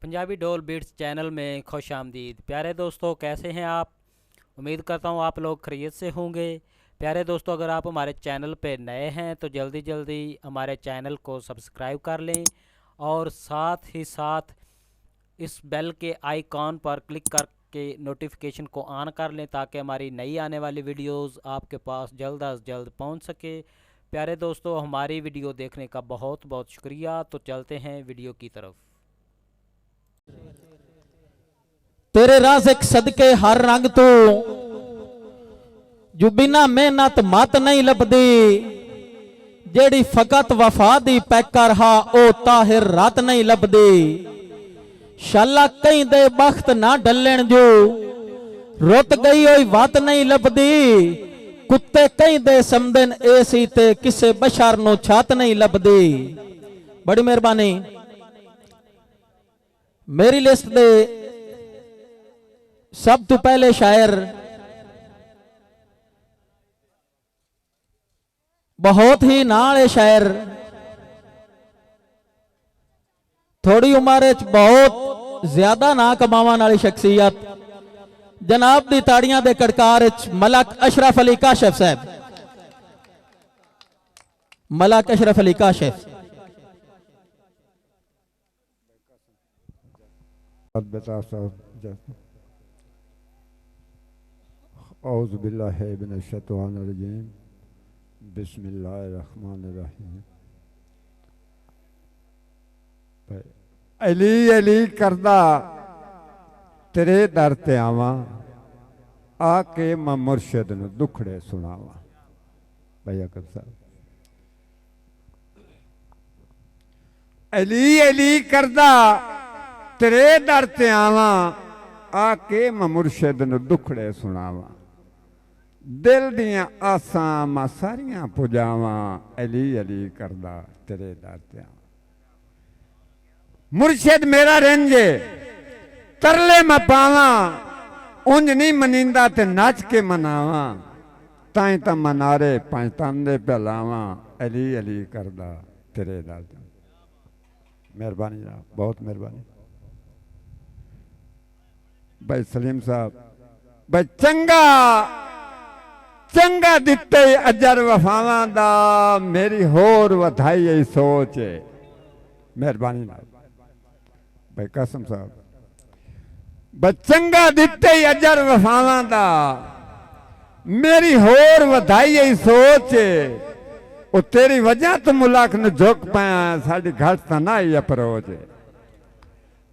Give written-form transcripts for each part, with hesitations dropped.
पंजाबी डोल beats channel में खुश आमदीद। प्यारे दोस्तों, कैसे हैं आप? उम्मीद करता हूँ आप लोग खैरियत से होंगे। प्यारे दोस्तों, अगर आप हमारे चैनल पे नए हैं तो जल्दी जल्दी हमारे चैनल को सब्सक्राइब कर लें और साथ ही साथ इस बेल के आइकॉन पर क्लिक करके नोटिफिकेशन को ऑन कर लें ताकि हमारी नई आने वाली वीडियोस आपके पास जल्द अज जल्द पहुंच सके। प्यारे दोस्तों, हमारी वीडियो देखने का बहुत बहुत शुक्रिया। तो चलते हैं वीडियो की तरफ। तेरे राज़िक सदके हर रंग तो जो बिना मेहनत मत नहीं लभदी, जेड़ी फकत वफा दी पैकर हा ओ ताहिर रात नहीं लभदी। शाला कहीं दे बख्त ना डलन जो रुत गई होई बात नहीं लभदी। कुत्ते कहीं दे समदन ऐसी ते किसे बशर नो छात नहीं लभदी। बड़ी मेहरबानी। मेरी लिस्ट दे सब तो पहले शायर बहुत ही नाल शायर, थोड़ी उम्र बहुत ज्यादा ना कमावन वाली शख्सियत, जनाब दी ताड़ियां दे कड़कार मलक अशरफ अली काशिफ साहब। मलक अशरफ अली काशिफ। औज़ु बिल्लाहि मिनश शैतानिर रजीम। बिस्मिल्लाहिर्रहमानिर्रहीम। अली अली करदा तेरे दर ते आवां, आके मैं मुर्शिद नूं दुखड़े सुनावां। भैया कर साहब, अली अली करदा तेरे दर ते आवां, आके मैं मुर्शिद नूं दुखड़े सुनावां। दिल दियां आसां मैं सारियां पुजावां, अली अली करदा तेरे दर ते आवां। मुर्शिद मेरा रेंजे तरले मैं पावां, उंज नहीं मनींदा ते नच के मनावां। ताई तां मनारे पंजतन पे लावां, अली अली करदा तेरे दर ते। मेहरबानी जनाब, बहुत मेहरबानी। भाई सलीम साहब, भाई चंगा चंगा दिते अजर वफावां दा, मेरी होर वधाई यही सोच है। मेहरबानी ना भाई कसम साहब, भाई चंगा दिते अजर वफावां दा, मेरी होर वधाई यही सोच है। वो तेरी वजह तो मुलाक न झुक पाया, साड़ी घट तो ना ही अप्रोच है।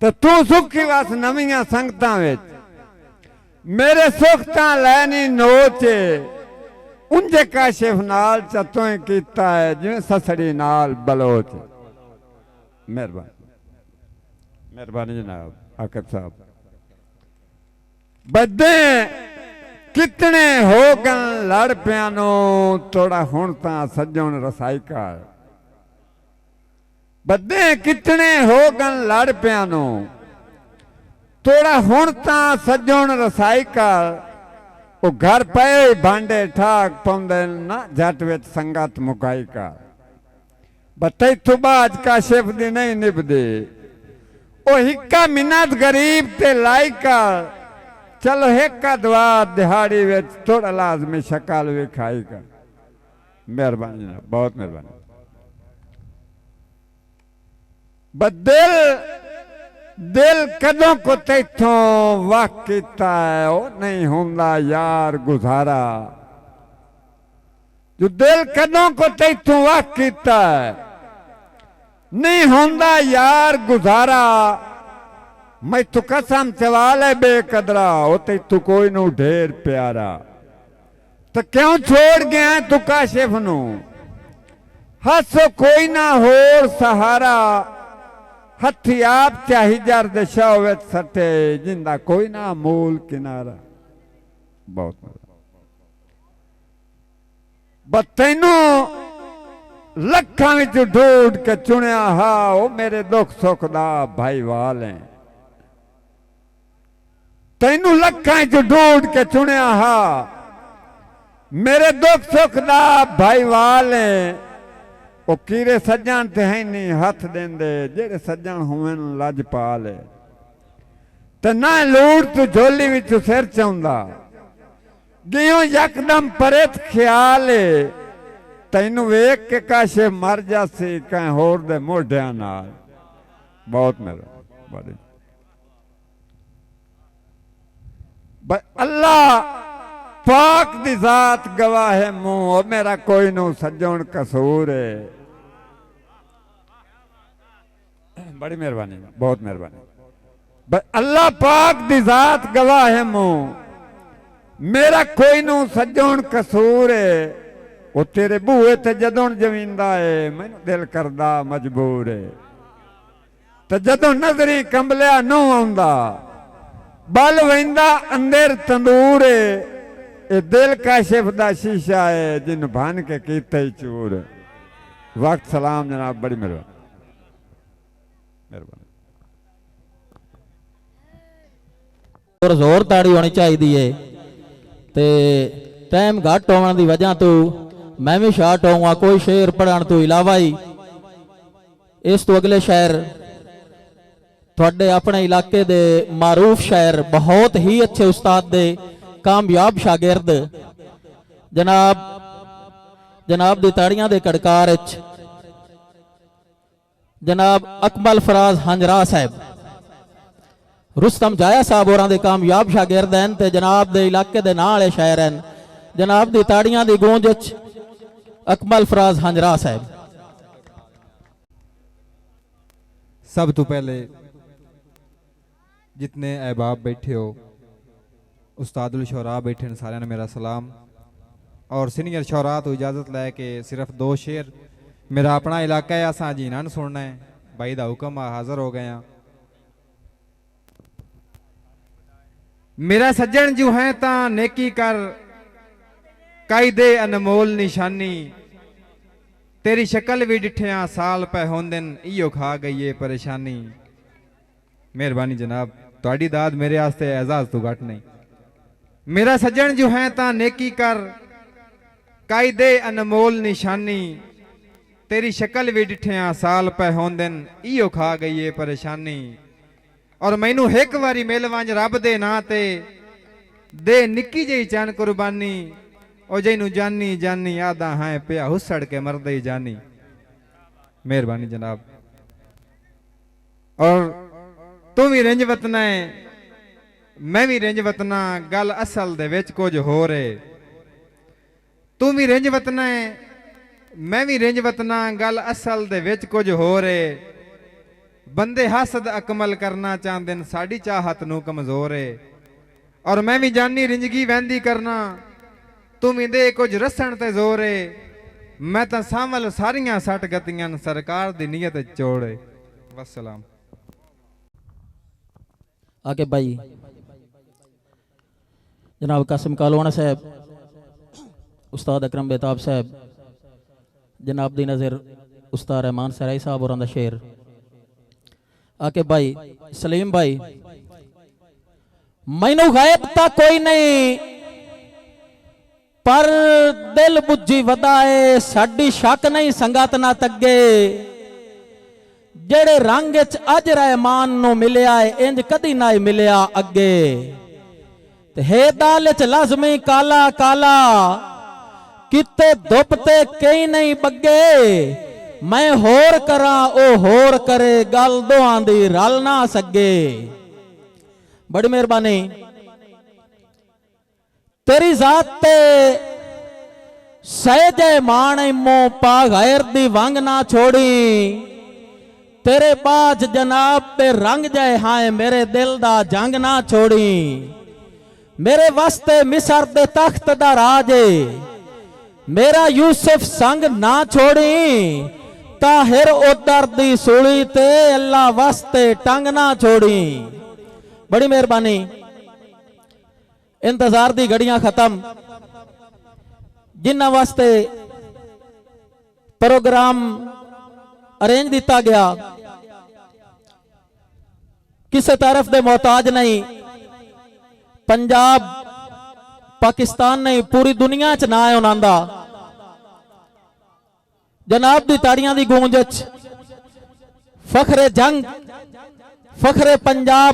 तो तू सुखी वास नवियां संगतां विच, मेरे सुख तां लैनी नोच। उंजे काशिफ नाल चतों कीता है, जिवें ससड़ी नाल बलोच। मेहरबानी मेहरबानी जनाब आकिब साहब। बदे कितने हो गन लड़ पियानो, थोड़ा हुण तां सजण रसाई कर। बदे कितने हो गन लड़ पियानो, थोड़ा हुण तां सजण रसाई कर। वो घर पे भांडे ठाक पाउंदे ना, जट विच संगत मुकाई कर। बतई तू बाज काशिफ दी नहीं निभदी, ओ हिक्का मिन्नत गरीब ते लाई कर। चलो हिक्का दुआ दिहाड़ी विच थोड़ा लाजमी शक्ल विखाई कर। मेहरबानी जनाब, बहुत मेहरबानी। बदिल दिल कदों को तैथों वाक कीता है, ओ नहीं हुंदा यार गुजारा। जो दिल कदों को तैथों वाक कीता है, नहीं हुंदा यार गुजारा। मैं तू कसम चवाल है बेकदरा, ओ तैथू कोई नू ढेर प्यारा। तो क्यों छोड़ गया तू काशिफ नू, हसो कोई ना होर सहारा। हथी आप चाही जर दशा सटे, जिंदा कोई ना मूल किनारा। बहुत बतैनू लखां विच ढूंढ के चुनिया हा, ओ मेरे दुख सुख दा भाई वाल है। तैनू लखां विच ढूंढ के चुनिया हा, मेरे दुख सुख दा भाई वाल है। वो कीरे सज्जन ते है नहीं हथ देंदे, जेड़े सज्जन होवन लज पाल है। ते ना लूट तू झोली विच सिर चाउंदा गियों यकदम परेत ख्याल तैनू वेख के काशे मर जासी कहीं होर दे मोढियां नाल। बहुत मेरा बड़ी अल्लाह पाक दी जात गवाह है मुंह मेरा कोई नू सज्जण कसूर है। बड़ी मेहरबानी बहुत मेहरबानी। अल्लाह पाक दी जात गवाह है मुंह मेरा कोई नू सज्जण कसूर है। वो तेरे बूहे ते जदों जमींदा है मैनू दिल करदा मजबूर है। ते जदों नजरी कंबलिया नू आउंदा बल वेंदा अंदर तंदूर है। ये दिल काशिफ दा शीशा है जिन भन के कीते चूर। वक्त सलाम जनाब बड़ी मेहरबानी मेहरबानी। जोर ताड़ी होनी चाहिए ते टाइम घट होने की वजह तो मैं भी शार्ट होऊंगा कोई शेर पढ़ाने तो इलावा ही। इस तो अगले शायर थोड़े अपने इलाके दे मारूफ शायर बहुत ही अच्छे उस्ताद दे कामयाब शागिर्द जनाब दी ताड़ियां दे कड़कार जनाब अकमल फराज हंजरा साहब रुस्तम जाया साहब और दे कामयाब शागिर्द हैं ते जनाब दे इलाके दे नाल शायर हैं। जनाब दी ताड़ियां दी गूंज अकमल फराज हंजरा साहब। सब तो पहले जितने अहबाब बैठे हो उस्तादुल शोरा बैठे हैं सारे ने मेरा सलाम। और सीनियर शोरा तो इजाज़त लैके सिर्फ 2 शेर मेरा अपना इलाका है असा जी ना सुनना है भाई दा हुक्म हाजिर हो गए। मेरा सज्जन जो है ता नेकी कर काई दे अनमोल निशानी तेरी शक्ल भी डिठिया साल पै होंदन इयो खा गई है परेशानी। मेहरबानी जनाब तुहाडी दाद मेरे आस्ते एजाज तो घट नहीं। मेरा सज्जन जो है ता नेकी कर काई दे अनमोल निशानी तेरी शक्ल भी डिठिया साल पै होंदन इयो खा गई है परेशानी। और मैनू एक बारी मिल वंज रब दे ना ते दे निक्की जी चन कुर्बानी ओ जैनू जानी जानी आदा है पिया हुसड़ के मरदे ही जानी। मेहरबानी जनाब। और तू भी रिंज वतना है मैं भी रिंज वतना गल असल दे विच कुछ हो रहे। तू भी रिंज वतना है मैं भी रिंज वतना गल असल दे विच कुछ हो रहे। बंदे हसद अकमल करना चाहते हैं साड़ी चाहत नू कमजोर है। और मैं भी जानी रिंजगी वहंदी करना तुम दे कुछ रसन ते जोर है। मैं तो सामल सारियां सट गतियां सरकार दी नीयत चोड़े। वसलाम। आके भाई जनाब कासिम कालोना साहब उस्ताद अकरम बेताब साहब जनाब दी नज़र उस्ताद रहमान सराई साहब और शेर आके भाई सलीम भाई मैनू गायब ता कोई नहीं पर दिल बुझी वदाए साडी शक नहीं संगत ना तगे। जेड़े रंग च अज रहमान नू मिलिया है इंज कदी ना मिलिया अगे। ते हे दाल च लाजमी काला काला किते धुप ते कई नहीं बगे। मैं होर करा ओ होर करे गल दोहां दी रल ना सगे। बड़ी मेहरबानी तेरी जात ते सहजे मान इमो पा गैर दी वंग ना छोड़ी। तेरे बाज जनाब पे रंग जाए हाय मेरे दिल दा जंग ना छोड़ी। मेरे वास्ते मिसर दे तख्त दा राजे मेरा यूसुफ संग ना छोड़ी। ताहिर उदर दी सूली ते अल्लाह वास्ते टंग ना छोड़ी। बड़ी मेहरबानी इंतजार दी घड़ियां खत्म जिन्हां वास्ते प्रोग्राम अरेंज दिता गया किसी तरफ दे मोहताज नहीं। पंजाब पाकिस्तान नहीं पूरी दुनिया च ना है उन्हां दा। जनाब दी ताड़ियां दी गूंज फखरे जंग फखरे पंजाब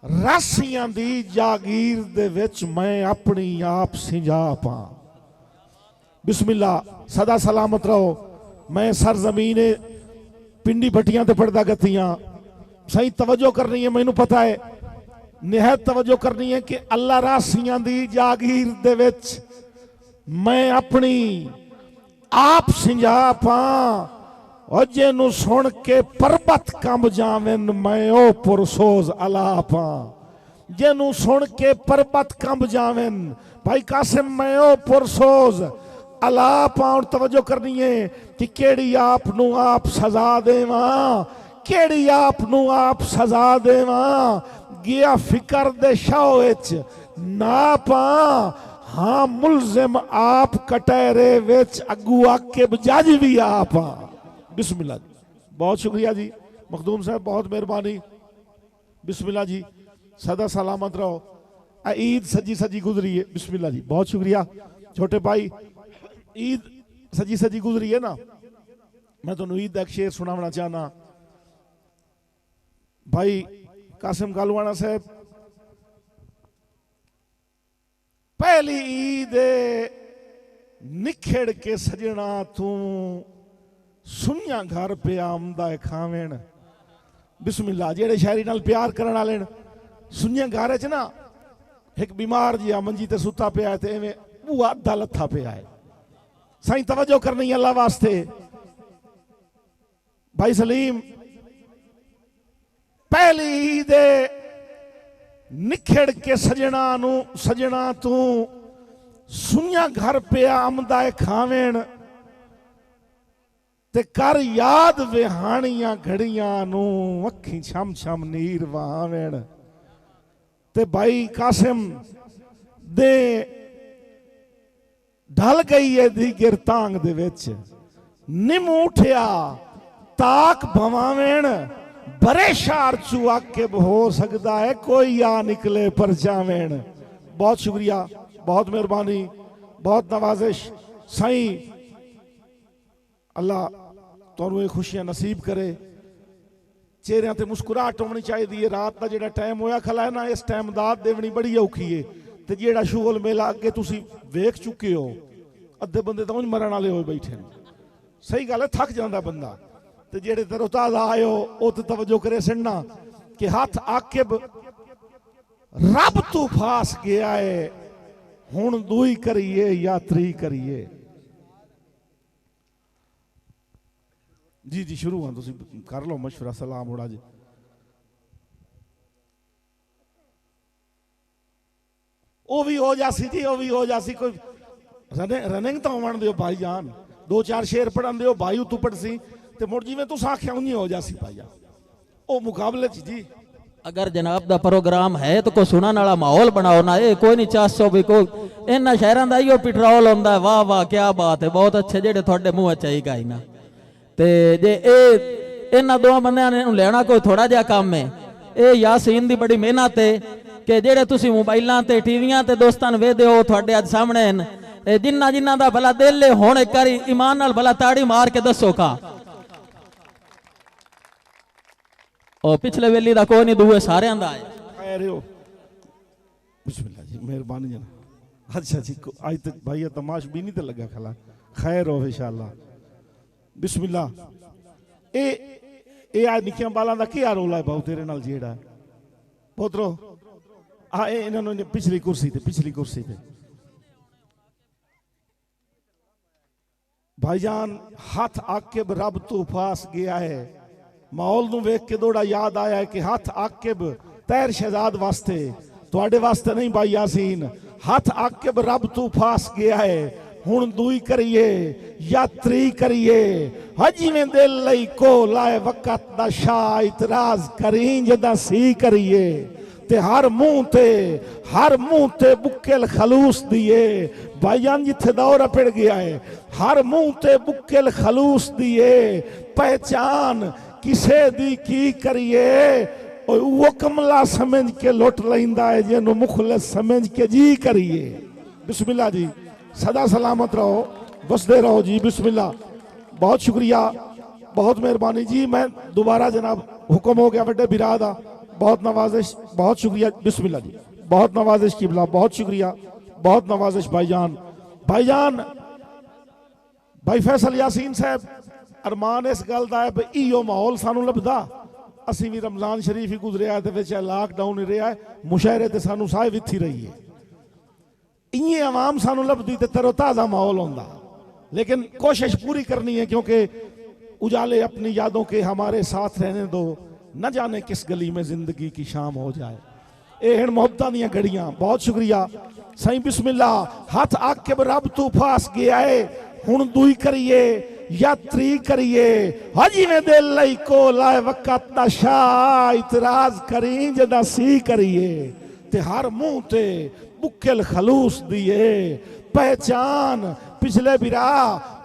ਰਾਸੀਆਂ ਦੀ ਜਾਗੀਰ ਦੇ ਵਿੱਚ ਮੈਂ ਆਪਣੀ ਆਪ ਸਿੰਜਾ ਪਾਂ। बिस्मिल्लाह, सदा सलामत रहो। मैं सरजमीने पिंडी भट्टियां ते पढ़दा गतियां। सही तवज्जो करनी है, मैनू पता है निहायत तवज्जो करनी है कि अल्लाह रासियां दी जागीर दे विच मैं अपनी आप सिंजा पां। और जेनू सुन के परबत कंब जावन मैं ओ पुरसोज अला पां। जेनू सुन के परबत कंब जावन भाई कासिम मैं ओ पुरसोज अला पाउन। तवज्जो करनी है कि केड़ी आप नू आप सजा देवां, केड़ी आप नू आप सजा देवां। गया फिकर दे शाह विच ना पां। हाँ मुलजिम आप कटहरे विच अगू आके जज भी आप। बिस्मिल्लाह, बहुत शुक्रिया जी मखदूम साहब, बहुत मेहरबानी। बिस्मिल्लाह जी, सदा सलामत रहो। ईद सजी सजी गुजरी है। बिस्मिल्लाह जी, बहुत शुक्रिया छोटे भाई। ईद सजी सजी गुजरी है ना, मैं तुहानू ईद का एक शेर सुनावना चाहना। भाई कासिम गालवाना साहब, पहली ईद निखेड़ के सजना तू सुनिया घर पे आमदा खावेण। बिस्मिल्लाह, जेड़े शायरी नाल प्यार करन वाले सुनिया घर च ना एक बीमार जी मंजी ते सुता पिया ते एवें वो अद्धा लथा पिया है। साईं तवज्जो करनी है अल्लाह वास्ते। भाई सलीम, पहली ईद निखेड़ के सजना तू सुनिया घर पे आमदा खावेण ते कर याद विहानियां घड़ियां नू अखी छम छम नीर वहावेण। ते भाई कासिम दे ढल गई है दी गिरतांग दे विच निम उठिया ताक भवावेण। बरे शार चू आके हो सकता है कोई आ निकले पर जावेण। बहुत शुक्रिया, बहुत मेहरबानी, बहुत नवाजिश। साईं अल्लाह तुहानू खुशियां नसीब करे। चेहरियां ते मुस्कुराहट होनी चाहिए। रात का जिहड़ा टाइम होया खला है ना, इस टाइम दात देवनी बड़ी औखी है। ते जिहड़ा शुगल मेला अगे तुसी वेख चुके हो, अद्धे बंदे तो उंज मरण वाले हो बैठे। सही गल है, थक जाता बंदा। ते जेड़े तरोताजा आए हो वो तो तवज्जो करे सुनना कि हाथ आकिब रब तू फास गया है, हुण दुई करिए यात्री करिए। जी जी शुरू हाँ, तुसी कर लो मशवरा। सलाम होड़ा जी। वो भी हो जासी जी, वो भी हो जासी। कोई रनिंग तो होवन दियो भाई जान, दो चार शेर पढ़न दियो भाई तू पढ़ सी ते मुड़ जिवें तुस आख्या उंजी हो जासी भाई जान। ओ मुकाबले च जी अगर जनाब दा प्रोग्राम है तो कोई सुनने वाला माहौल बनाओ ना। ये कोई नहीं चासो भी कोई इन्हां शहरां दा इहो पेट्रोल हुंदा। वाह वाह क्या बात है, बहुत अच्छे जेड़े तुहाडे मुंह च आई गई ना। ते जे ए इन्हां दो बंदियां ने लेना कोई थोड़ा जिहा काम है। ये यासीन दी बड़ी मेहनत है कि जेड़े तुसी मोबाइलां ते टीवियां ते दोस्तां वेखदे हो तुहाडे अज सामने हैं। जिन्ना जिन्ना दा भला दिल है हुण एक बारी ईमान नाल भला ताड़ी मार के दसो का ओ पिछले वेली दा कोई नहीं, दूए सारियां दा है। खैर हो। बिस्मिल्लाह जी, मेहरबानी जना। अच्छा जी, आज तक भाई तमाश भी नहीं तो लगा खला। खैर हो इंशाअल्लाह। बिस्मिल्लाह। ए आज निक्कियां बालां दा क्या रोला है भाऊ तेरे नाल जेड़ा पुत्रो? आ इन्होंने पिछली कुर्सी पे भाईजान हाथ आकिब रब तू फास गया है। माहौल नू वेख के दौड़ा याद आया है कि हाथ आकिब तैर शहजाद वास्ते, तुहाडे वास्ते नहीं भाई यासीन। हाथ आकिब रब तू फास गया है, हुण दुई करिए यात्री करिए। हजिवें दिल लई को लाए वक़्त दा शाह इतराज करी जदा सी करिए। ते हर मुंह ते बुक्केल खलूस दिए। भाईजान जिथे दौरा पिड़ गया है, हर मुंह ते बुक्केल खलूस दिए। पहचान किसे दी की करिए, वो कमला समझ के लुट लैंदा है जिन्हों मुखलिस समझ के जी करिए। बिस्मिल्लाह जी, सदा सलामत रहो, बसदे रहो जी। बिस्मिल्लाह, बहुत शुक्रिया, बहुत मेहरबानी जी। मैं दोबारा जनाब हुक्म हो गया बड़े बिरा दा, बहुत नवाजिश, बहुत शुक्रिया। बिस्मिल्लाह जी, बहुत नवाजिश किबला, बहुत शुक्रिया, बहुत नवाजिश भाईजान। भाईजान भाई फैसल यासीन साहब, अरमान इस गल का है भी इो माहौल सानू लभदा, असी भी रमजान शरीफ ही गुजरिया है, लॉकडाउन ही रहा है, मुशायरे ते सानू साहिब इत्थी रही है, इं आवाम सानू लभदी ते तरोताज़ा माहौल होंदा। लेकिन कोशिश पूरी करनी है, क्योंकि उजाले अपनी यादों के हमारे साथ रहने दो, न जाने किस गली में जिंदगी की शाम हो जाए। ये मोहब्बत दियां घड़ियां। बहुत शुक्रिया सही। बिस्मिल्लाह, हाथ आके रब तू फास गया है, हुण दुई करिए या त्री करिए, हजी में दिल लई को लाए वक़्त दा शाह, इतराज करी जदा सी करिए, ते हर मुंह ते बुक्केल खलूस दिए, पहचान पिछले बिरा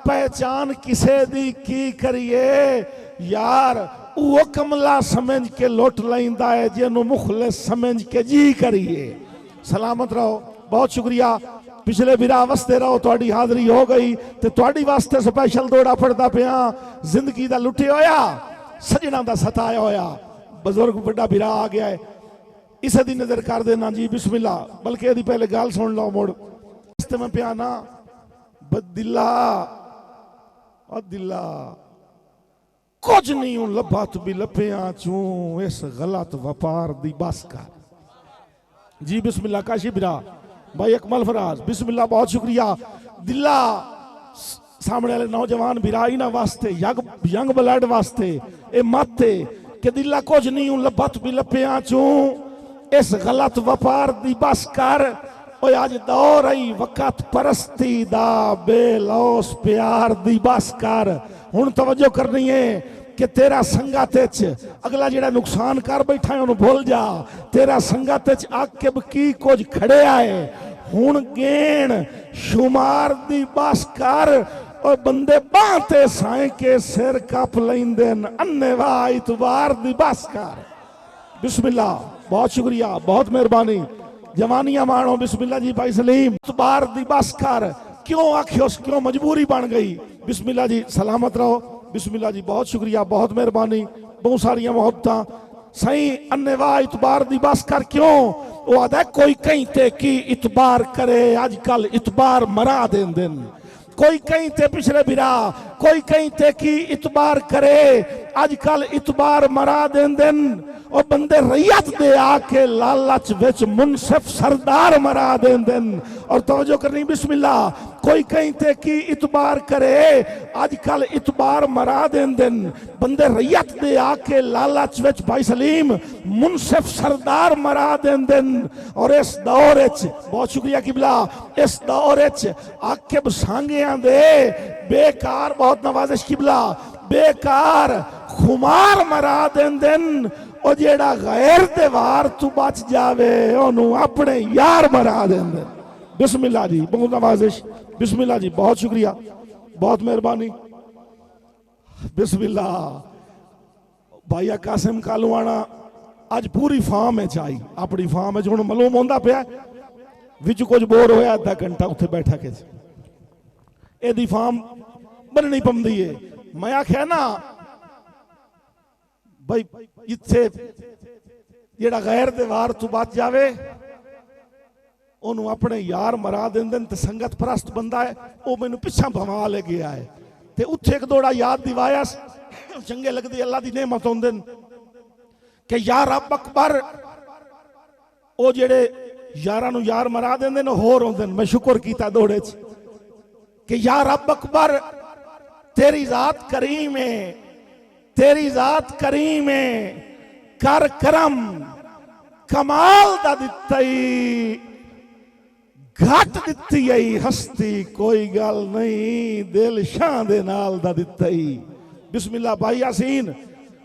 पहचान किसे दी की करिए, यार वो कमला समझ के लुट लैंदा है, जिन्हों मुखलिस समझ के जी करिए। सलामत रहो, बहुत शुक्रिया। पिछले बिरा वसते रहो, थोड़ी हाजरी हो गई तो थोड़ी वास्ते स्पैशल दौड़ा पड़ता पिया। जिंदगी का लुटे होया, सजना का सताया होया, बजुर्ग बड़ा बिरा आ गया है, इसे दी नजर कर देना जी। बिस्मिल्लाह, बल्कि यदि पहले गाल सुन लो मुड़ वास्ते में पिया ना बदिल्ला दिल्ला कुछ नहीं हूं लभा तू भी लभ्या चू इस गलत व्यापार दी बस कर जी। बिस्मिल्लाह काशी बिरा भाई अकमल फराज, बिस्मिल्लाह, बहुत शुक्रिया। दिल्ला सामने वाले नौजवान बिरा इन्हां वास्ते, यंग ब्लड वास्ते ए माते कि दिल्ला कुछ नहीं हूं लभा तू भी लभ्या चू इस गलत व्यापार दी बस कर। ओए अज दौर आई वक़्त परस्ती दा, बेलौस प्यार दी बस कर। हुण तवज्जो करनी है कि तेरा संगत अगला जेड़ा नुकसान कर बैठा है उन्होंने भूल जा, तेरा संगत आकिब की कुछ खड़े आए, हुण गेण शुमार दी बस कर। और बंदे बांते साए के सिर कप लेंदे, अन्नेवाह इतबार दी बस कर। बिस्मिल्लाह, बहुत शुक्रिया, बहुत मेहरबानी। जवानियां मानो। बिस्मिल्लाह जी भाई सलीम, इतबार दी बस कर। क्यों आखियो, क्यों मजबूरी बन गई। बिस्मिल्लाह जी, सलामत रहो। बिस्मिल्लाह जी, बहुत शुक्रिया, बहुत मेहरबानी, बहुत सारिया मोहब्बत सही। अन्नेवाह इतबार दी बस कर। क्यों वो आदा कोई कहीं ते की इतबार करे, अजकल इतबार मरा देन दिन, कोई कहीं ते पिछले बिरा, कोई कहीं ते की इतबार करे, अजकल इतबार मरा देन दिन। और बंदे रैयत दे आके लालच विच मुनसिफ सरदार मरा देन दिन। और तवज्जो करनी, बिस्मिल्लाह, कोई कहीं ते की इतबार करे, अजकल इतबार मरा देन दिन। बंदे रैयत दे आके लालच विच भाई सलीम मुनसिफ सरदार मरा देन दिन। और इस दौर विच, बहुत शुक्रिया किबला, इस दौर विच आकिब सांगियां दे बेकार, बहुत नवाजिश किबला, बेकार खुमार मरा देन दिन। और जेड़ा गैर दे वार तू बच जावे, ओनू अपने यार मरा देन दिन। बिस्मिल्लाह जी, बहुत नवाजिश। बिस्मिल्लाह जी, बहुत शुक्रिया, बहुत मेहरबानी। बिस्मिल्लाह। भाईया कासिम कालूआना अज पूरी फार्म है आई, अपनी फार्म हूँ मालूम होंदा पिया, विच कुछ बोर होया, आधा घंटा उत्थे बैठा के एदी फार्म बननी पौंदी है। मैं आख्या ना भाई इत्थे जेड़ा गैर दे वार तू बच जावे, ओनू अपने यार मरा देंदे ते संगत परस्त बंदा है, वो मैनू पिछा भवा ले गया है। ते उत्थे एक दौड़ा याद दिवाया, चंगे लगदी अल्लाह दी नेमत होंदे कि यार रब अकबर, वो जेड़े यारां नू यार मरा देंदे ने होर होंदे। मैं शुक्र कीता दौड़े च कि यार रब अकबर, तेरी जात करीम है, तेरी जात करीम है, कर करम कमाल दा दित्तई, घट दित्ती आई हस्ती कोई गल नहीं, दिल शाह दे नाल दा दित्तई। बिस्मिल्लाह भाई यासीन,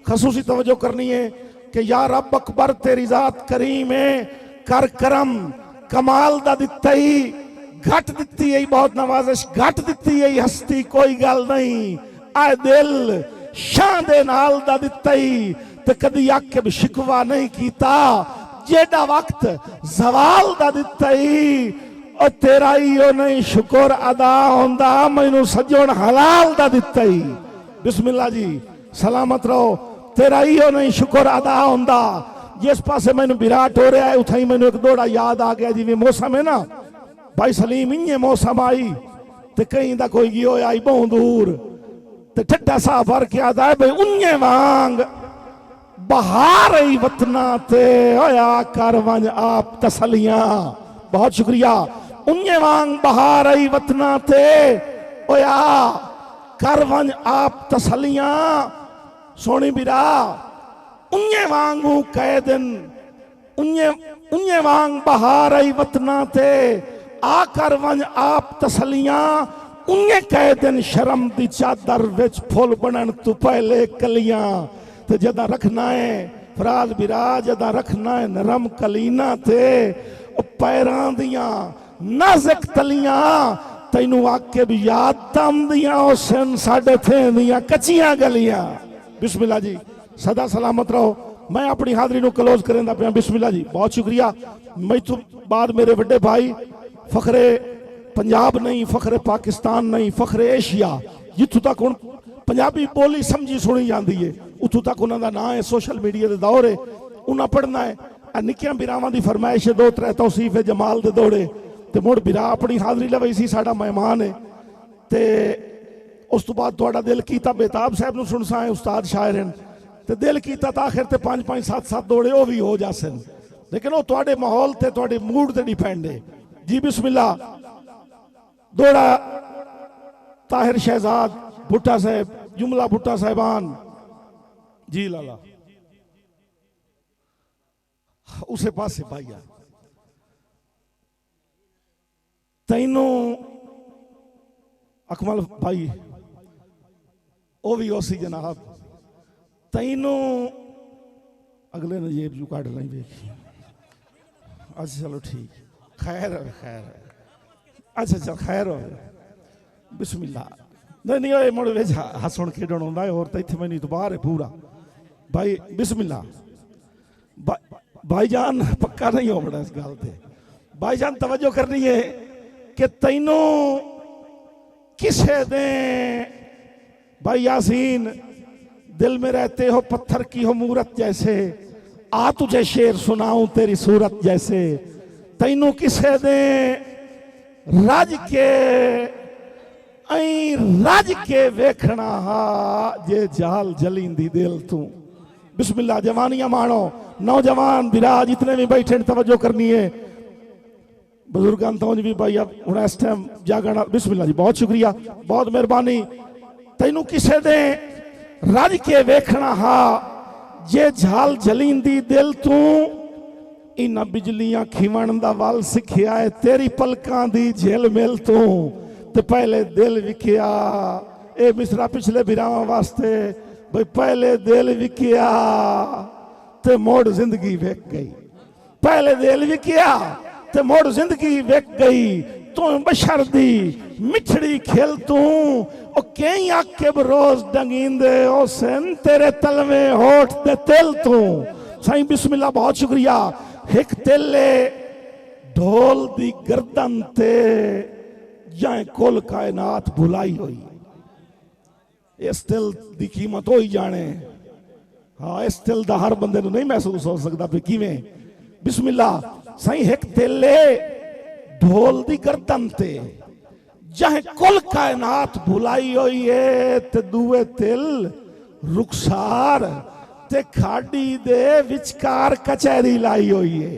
खसूसी तवज्जो करनी है कि या रब अकबर तेरी जात करीम है, कर करम कमाल दा दित्तई, घट दित्ती आई, बहुत नवाजिश, घट दित्ती आई हस्ती कोई गल नहीं, आए दिल शाह दे नाल दा दित्तई। ते कदी आके भी शिकवा नहीं कीता, जेड़ा वक्त जवाल दा दित्तई, और तेरा इहो नहीं शुक्र अदा होंदा, मैनू सजण हलाल दा दित्तई। बिस्मिल्लाह जी, सलामत रहो, तेरा इहो नहीं शुक्र अदा होंदा, जिस पासे मैनू विराट हो रहा है उथा ही मैनू एक दौड़ा याद आ गया जिवें मौसम है ना भाई सलीम इं मौसम आई ते कहीं दा कोई गियो आई बहुत दूर ते ठड्डा सा भर के आता है भाई उन्ने वांग बहार ही वतना ते होया कर वंज आप तसलियां। बहुत शुक्रिया। उन्ने वांग बहार ही वतना ते होया कर वंज आप तसलियां। सोनी बिरा उन्ने वांगू कह दिन उन्ने वांग बहार आई वतना ते आकर वंज आप तसलियां। उन्ने कह दिन शर्म दी चादर विच फुल बनन तू पहले कलियां। ते जदा रखना है फराज बिरा जदा रखना है नरम कलीना ते पैरां दियां नाजुक तलियां तैनू आके भी याद तम दियां उसन साडे थे दियां कच्चियां गलियां। बिस्मिल्लाह जी सदा सलामत रहो। मैं अपनी हाजरी को क्लोज करेंदा पिया। बिस्मिल्लाह जी बहुत शुक्रिया। मैं तो बाद मेरे बड़े भाई फखरे पंजाब नहीं फखरे पाकिस्तान नहीं फखरे एशिया जिथों तक हुण पंजाबी बोली समझी सुनी जाती है उतों तक उन्होंने नाम है। सोशल मीडिया के दौर है उन्हें पढ़ना है। निक्कियां बिरावां की फरमाइश है 2-3 तौसीफ है जमाल दे दौड़े तो मुड़ बिरा अपनी हाजरी लवाई सी साडा मेहमान है। तो उस तो बाद तुहाडा दिल कीता बेताब साहब नूं सुन सा उस्ताद शायर हैं तो दिल कीता तो आखिर ते 5-5 7-7 दौड़े वो भी हो जासन लेकिन वो तुहाडे माहौल ते तुहाडे मूड ते डिपेंड है जी। बिस्मिल्लाह दौड़ा ताहिर शहजाद भुट्टा साहब जुमला भुट्टा साहिबान जी लाला उसे पासे पाइया तैनू अकमल भाई वो भी उसी जनाब तैनू अगले ने जेब जू काट लाई देखी। अच्छा चलो ठीक खैर खैर अच्छा चल खैर हो बिस्मिल्लाह नहीं नहीं मुड़ विच हसन खेडण आउंदा है और तो इत्थे मैनूं इतबार है पूरा भाई। बिस्मिल्लाह भाईजान पक्का नहीं हो बड़ा इस गल ते भाईजान तवज्जो करनी है कि तैनू किसे दे भाई यासीन दिल में रहते हो पत्थर की हो मूरत जैसे आ तुझे शेर सुनाऊं तेरी सूरत जैसे। तैनू किसे दे रज के रज के वेखना हा जे जाल जलींदी दिल तू। बिस्मिल्लाह जवानियां मानो नौजवान बिराज जितने भी बैठे तवज्जो करनी है बुजुर्गां तो भी भाई अब हुण इस टाइम जागना। बिस्मिल्लाह जी बहुत शुक्रिया बहुत मेहरबानी। तैनू किसे दे रज के वेखना हा जे झाल जलींदी दिल तू इना बिजलियां खिवण दा वल सिखिया है तेरी पलकां दी झेल मिल तू। ते पहले दिल विकिया ए मिसरा पिछले बिरावां वास्ते भाई पहले दिल विकिया ते मोड़ जिंदगी वेख गई। पहले दिल विकिया ते मोड़ जिंदगी वेख गई। तू बशर दी मिठड़ी खेल तू ओ कई आके रोज डंगींदे ओ सन तेरे तलवे होठ ते तिल तू। साईं बिस्मिल्लाह बहुत शुक्रिया। एक तेले ढोल दी गर्दन ते जाए कुल कायनात भुलाई हुई इस दिल दी कीमत हो ही जाने। हाँ इस दिल दा हर बंदे नहीं महसूस हो सकता भी किवें। बिस्मिल्लाह साईं एक तेले ढोल दी गर्दन ते जाए कुल कायनात भुलाई हुई है ते दुए तिल रुखसार ते खाड़ी दे विचकार कचहरी लाई हुई है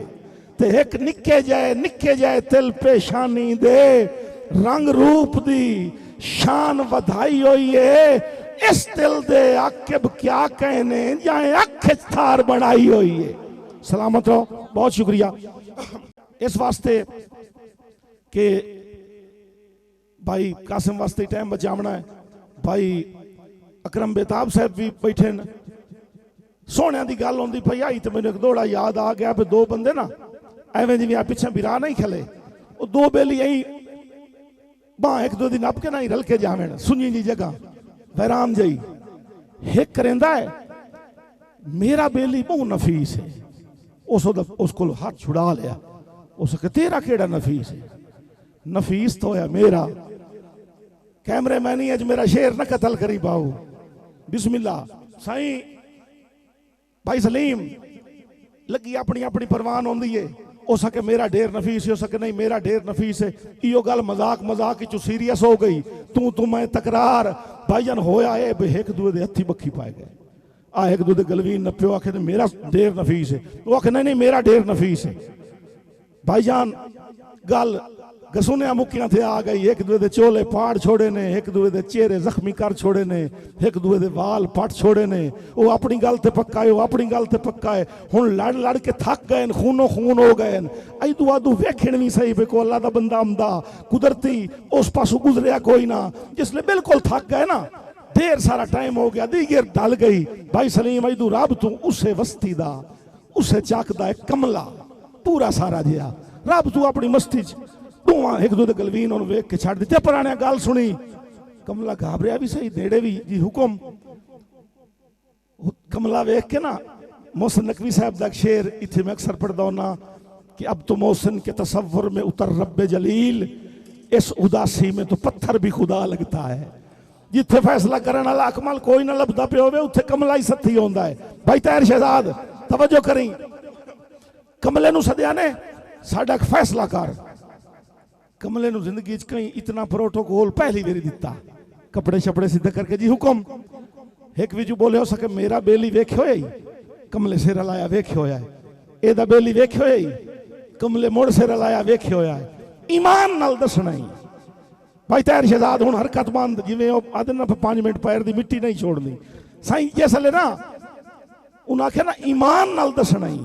ते एक निके जाए तिल पेशानी दे रंग रूप दी शान वधाई हुई है। इस दिल दे आकिब क्या कहने जाए अख थार बनाई हुई है। सलामत रहो बहुत शुक्रिया। इस वास्ते के भाई कासिम वास्ते टाइम बचावना है। भाई अकरम बेताब साहब भी बैठे न सोने की गल आती पई आई तो मैंने एक दौड़ा याद आ गया भी दो बंदे ना एवं जिवें पिछे बिरा नहीं खले वो दो बेली यही बां एक दो दिन आपके ना ही रल के जावे सुनी जी जगह बैराम जई हिक करेंदा है मेरा बेली बहुत नफीस है। उसको हाथ छुड़ा लिया उसके तेरा केड़ा नफीस है। नफीस तो है मेरा कैमरे मैन ही अज मेरा शेर न कतल करी पाओ। बिस्मिल्लाह साईं भाई सलीम लगी अपनी अपनी परवान होंदी है। हो सके मेरा ढेर नफीस है, हो सके नहीं मेरा ढेर नफीस है। इो गल मजाक मजाक चो सीरियस हो गई। तू मैं तकरार भाईजान होया है एक दूए दे हथी बखी पाए गए। आ एक दूए गलवीन नप्यो आखे मेरा ढेर नफीस है, वो आखे नहीं मेरा ढेर नफीस है। भाईजान गल गसुनिया मुखिया थे आ गई। एक दूए दे चोले पाड़ छोड़े ने, एक दूए दे चेहरे जख्मी कर छोड़े ने, एक दूए दे वाल पट छोड़े ने। वो अपनी गल ते पक्का है, वो अपनी गल ते पक्का है। हुण लड़ लड़ के थक गए, खूनो खून हो गए। अदू आदू वेखण भी सही पे को अल्लाह दा बंदा आमदा कुदरती उस पासों गुजरिया कोई ना। जिसले बिल्कुल थक गए ना, ढेर सारा टाइम हो गया, दीगर ढल गई। भाई सलीम अदू रब तू उसे वस्ती दा उसे चाकदा है कमला पूरा सारा जिया। रब तू अपनी मस्ती च दोवां एक दूजे गलवीन उन्होंने वेख के छड़ दिते। पुराने गल सुनी, कमला घाबरिया भी सही, नेड़े भी जी हुक्म। कमला वेख के ना मोहसिन नकवी साहब दा शेर इत्थे मैं अक्सर पढ़दा होना कि अब तो मोहसिन के तसव्वुर में उतर रब्बे जलील, इस उदासी में तो पत्थर भी खुदा लगता है। जिथे फैसला करने वाला अकमल कोई ना लभदा पे होवे, उत्थे कमला ही सत्थी होंदा है। भाई ताहिर शहजाद तवज्जो करी, कमले नू सद्या ने साडा फैसला कर। कमले नू जिंदगी च कहीं इतना प्रोटोकॉल पहली बारी दिता, कपड़े शपड़े सीधे करके जी हुक्म। एक विजू बोले हो सके मेरा बेली वेख्यो है, कमले सिर लाया वेख्यो है। एदा बेली वेख्यो है, कमले मुड़ सिर लाया वेख्यो है। ईमान नाल दसना ही भाई ताहिर शहजाद हुण हरकत बंद, जिवें आदे ना 5 मिनट पैर दी मिट्टी नहीं छोड़नी। साईं जिसले ना उन्हें आख्या ना ईमान नाल दसना ही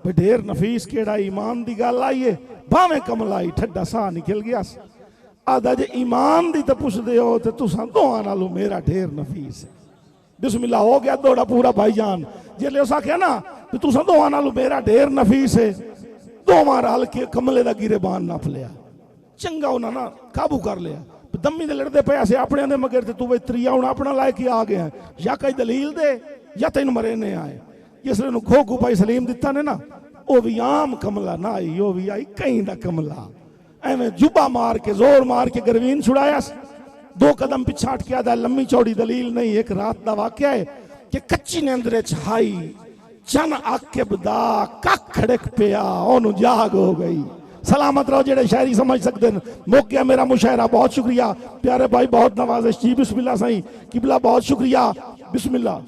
भाई ढेर नफीस केड़ा, ईमान दी गल आई है। भावें कमला आई ठड्डा साह निकल गया। आदा जे ईमान दी तो पुछदे हो तो तुसां दोवां नालों मेरा ढेर नफीस है। बिस्मिल्लाह हो गया दौड़ा पूरा भाईजान। जिसले उस आख्या ना तो तुसां दोवां नालों मेरा ढेर नफीस है, दोवां रल के कमले दा गिरेबान नप लिया। चंगा उन्हां ना काबू कर लिया। दम्मी दे लड़दे पे ऐसे अपने दे मगर ते तू वे त्रिया हुण अपना लायक ही आ गया, या कई दलील दे या तैनूं मरेने आए। जिसले नूं घोगू भाई सलीम दिता ने ना, वो भी आम कमला ना आई, वो भी आई कहीं दा कमला। एवें जुबा मार के जोर मार के गरवीन छुड़ाया। 2 कदम पिछा हट के आदा लम्मी चौड़ी दलील नहीं। एक रात दा वाकया है कि कच्ची नींदरे च हाई चन आके बदा कख खड़क पिया, ओनू जाग हो गई। सलामत रहो जेड़े शायरी समझ सकते हैं। मुक गया मेरा मुशायरा, बहुत शुक्रिया प्यारे भाई, बहुत नवाजिश जी। बिस्मिल्लाह साईं किबला, बहुत शुक्रिया। बिस्मिल्लाह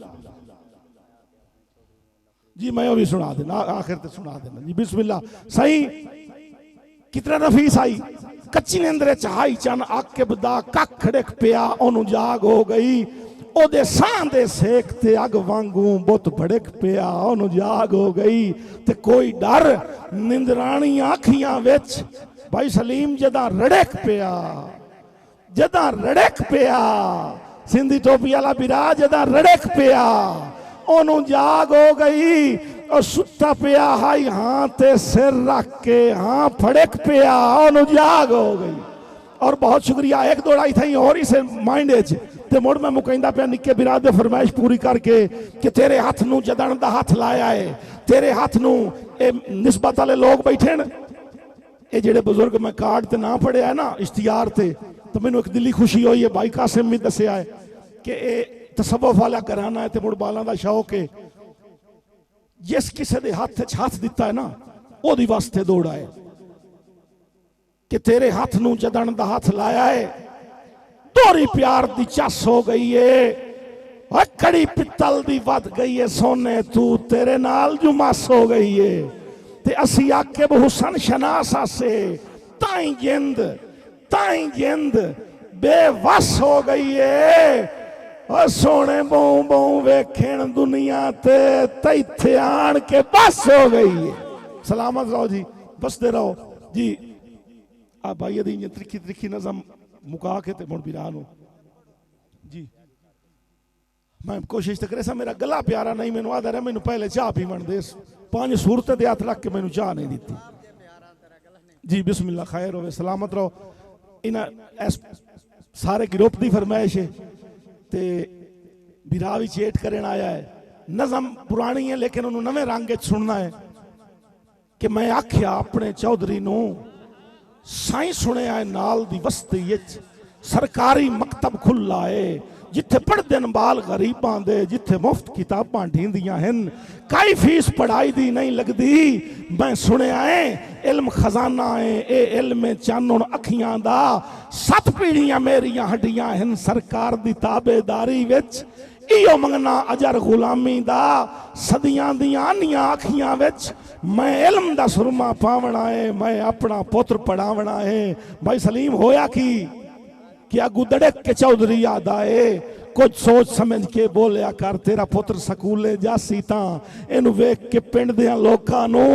जी, मैं वो भी सुना देना, आखिर तक सुना देना जी। बिस्मिल्लाह सही कितना नफीस आई। कच्ची नींदरे चाई चन आके बदा कख खड़क पिया, ओनू जाग हो गई। ओदे सां दे सेक ते अग वांगू बुत भड़क पिया, ओनू जाग हो गई। ते कोई डर निंदरानी आखियां विच भाई सलीम जदा रड़क पिया, जदा रड़क पिया। सिंधी टोपी वाला बिरा जदा रड़क पिया, ओनू जाग हो गई। और सुता पिया हाई हां ते सिर रख के हां फड़क पिया, ओनू जाग हो गई। और बहुत शुक्रिया। एक दौड़ाई थी और इसे माइंड ते मुड़ मैं मुकैंदा पिया निक्के बिरा दे फरमाइश पूरी करके कि तेरे हाथ नू जदन दा हाथ लाया है, तेरे हाथ नू ए निस्बत वाले लोग बैठे न, ये जेड़े बुजुर्ग मैं कार्ड ते ना पढ़िया है ना इश्तिहार ते, तो मैनू एक दिली खुशी हुई है। भाई कासिम भी दसिया है कि ये तसव्वुफ वाला घराना है ते मुड़ बालां दा शौक है। जिस किसी दे हाथ दिता है ना ओदी वास्ते दौड़ा है कि तेरे हाथ नू जदन दा हाथ लाया है, तोरी प्यार दी चस हो गई है। कड़ी पित्तल दी वध गई है सोने तू, तेरे नाल जो मस हो गई है। ते असी आके हुसन शनास आसे ताई जिंद बेवस हो गई है। और सोने बहु बहु वेखेण दुनिया ते तैथे आन के बस हो गई है। सलामत रहो जी, बसते रहो जी। आ भाई दी त्रिखी त्रिखी नज़म मुका के ते मुड़ बिरानो जी। मैं कोशिश तो करे सा, मेरा गला प्यारा नहीं, मैनू आदर है मैनू पहले चाह पीवन दे। 5 सूरतें दे हाथ रख के मैनू चाह नहीं दी जी। बिस्मिल्लाह खैर होवे, सलामत रहो। इन्हें सारे गिरोप की फरमाइश है ते बिरा भी चेट करन आया है। नज़म पुरानी है लेकिन उन्होंने नवे रंग सुनना है कि मैं आख्या अपने चौधरी नू साई सुने आए नाल दी बस्ती सरकारी मकतब खुला है, जिथे पढ़ते हैं बाल गरीबां दे, जिथे मुफ्त किताबां ढींदियां हैं, काई फीस पढ़ाई दी नहीं लगदी। मैं सुनिया है इल्म खजाना है, ए इल्म चानण अखियां दा, 7 पीढ़ियां मेरियां हड्डियां हैं सरकार दी ताबेदारी विच। इयो मंगना अजर गुलामी दा, सदियां दियां आनियां अखियां विच। मैं इल्म दा सुरमा पावना है, मैं अपना पुत्र पढ़ावना है। भाई सलीम होया कि अगू दड़क के चौधरी याद आए, कुछ सोच समझ के बोलिया कर, तेरा पुत्र स्कूले जासी तां इनू वेख के पिंड दियां लोकां नू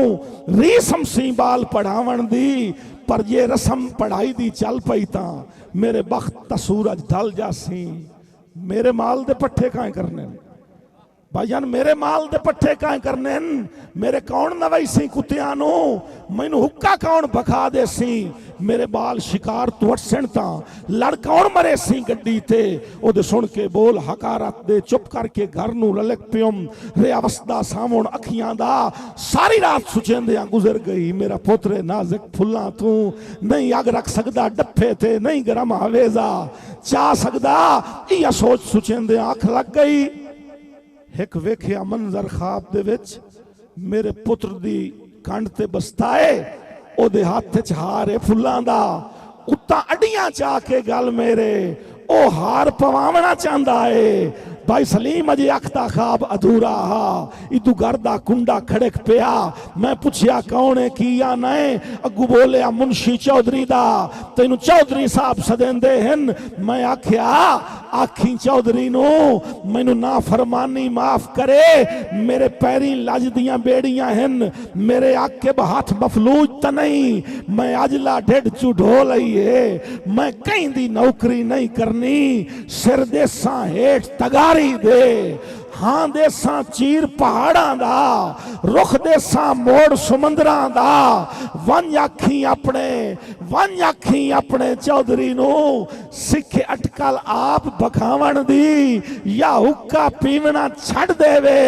रीसम सी बाल पढ़ावन दी, पर ये रस्म पढ़ाई दी चल पई तां मेरे बख्त दा सूरज ढल जासी। मेरे माल दे पट्ठे काए करने भाईजान, मेरे माल दे पट्ठे काए करने, मेरे कौन नवाई सी कुत्तियां नू, मैनू हुक्का कौन भखा दे सी। मेरे बाल शिकार तू अटसन तां लड़ कौन मरे सी गड्डी ते। ओदे सुन के बोल हकारत दे, चुप करके घर नू ललक पियम रे अवसदा सावण अखियां दा। सारी रात सुचेंदियां गुजर गई, मेरा पुत्र नाज़ुक फुल्ला तू नहीं अग रख सकदा डफे ते, नहीं गरम हवेजा चा सकदा। इया सोच सुचेंदियां अख लग गई। एक वेख्या मंजर खाब दे विच, मेरे पुत्र दी कंड ते बस्ताए, ओदे हाथ च हार है फुल्लां दा। उत्ता अड्डियां चा के गल मेरे ओ हार पवावना चाहता है। भाई सलीम अजे अखता खाब अधूरा हा, इदू घर दा कुंडा खड़क पिया। मैं पुछया कौन है किया नए, अगू बोलिया मुंशी चौधरी दा, तेनू चौधरी साहब सदेंदे हन। मैं आख्या आखी चौधरी नू मैनू ना फरमानी माफ करे, मेरे पैरी लज दियां बेड़ियां हन, मेरे आके हाथ मफलूज त नहीं, मैं अजला ढिड चू ढो लई है। मैं कहीं दी नौकरी नहीं करनी, सिर देसा हेठ तगारी दे, हां देसा चीर पहाड़ां दा, रुख देसा मोड़ समुंदरां दा। वन आखी अपने चौधरी नू सिख अटकल आप बखावन दी, या हुक्का पीवना छड़ देवे।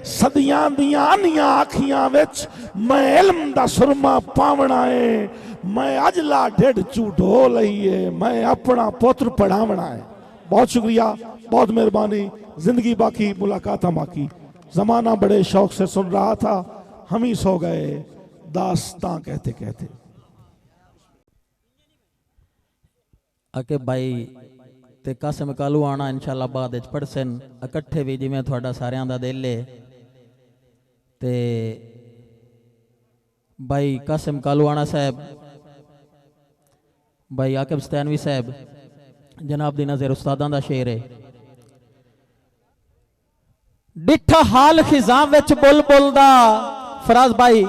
सदियां दियां आनियां अखियां विच मैं इल्म दा सुरमा पावना है, मैं अजला ढिड चू ढो लईए, मैं अपना पुत्र पढ़ावना है। बहुत शुक्रिया, बहुत मेहरबानी। जिंदगी बाकी मुलाकात बाकी। जमाना बड़े शौक से सुन रहा था, हम ही सो गए दास्तां कहते कहते। अके भाई ते कासिम कालू आना इंशाल्लाह बाद विच पढ़सन इकट्ठे भी, जिवें तुहाडा सारियां दा दिल है। ते भाई कासिम कालू आना साहब, भाई आकिब सतैनवी साहब, जनाब दी नज़र उस्तादां दा शेर है। डिठा हाल खिजां विच बुलबुल दा, फराज भाई,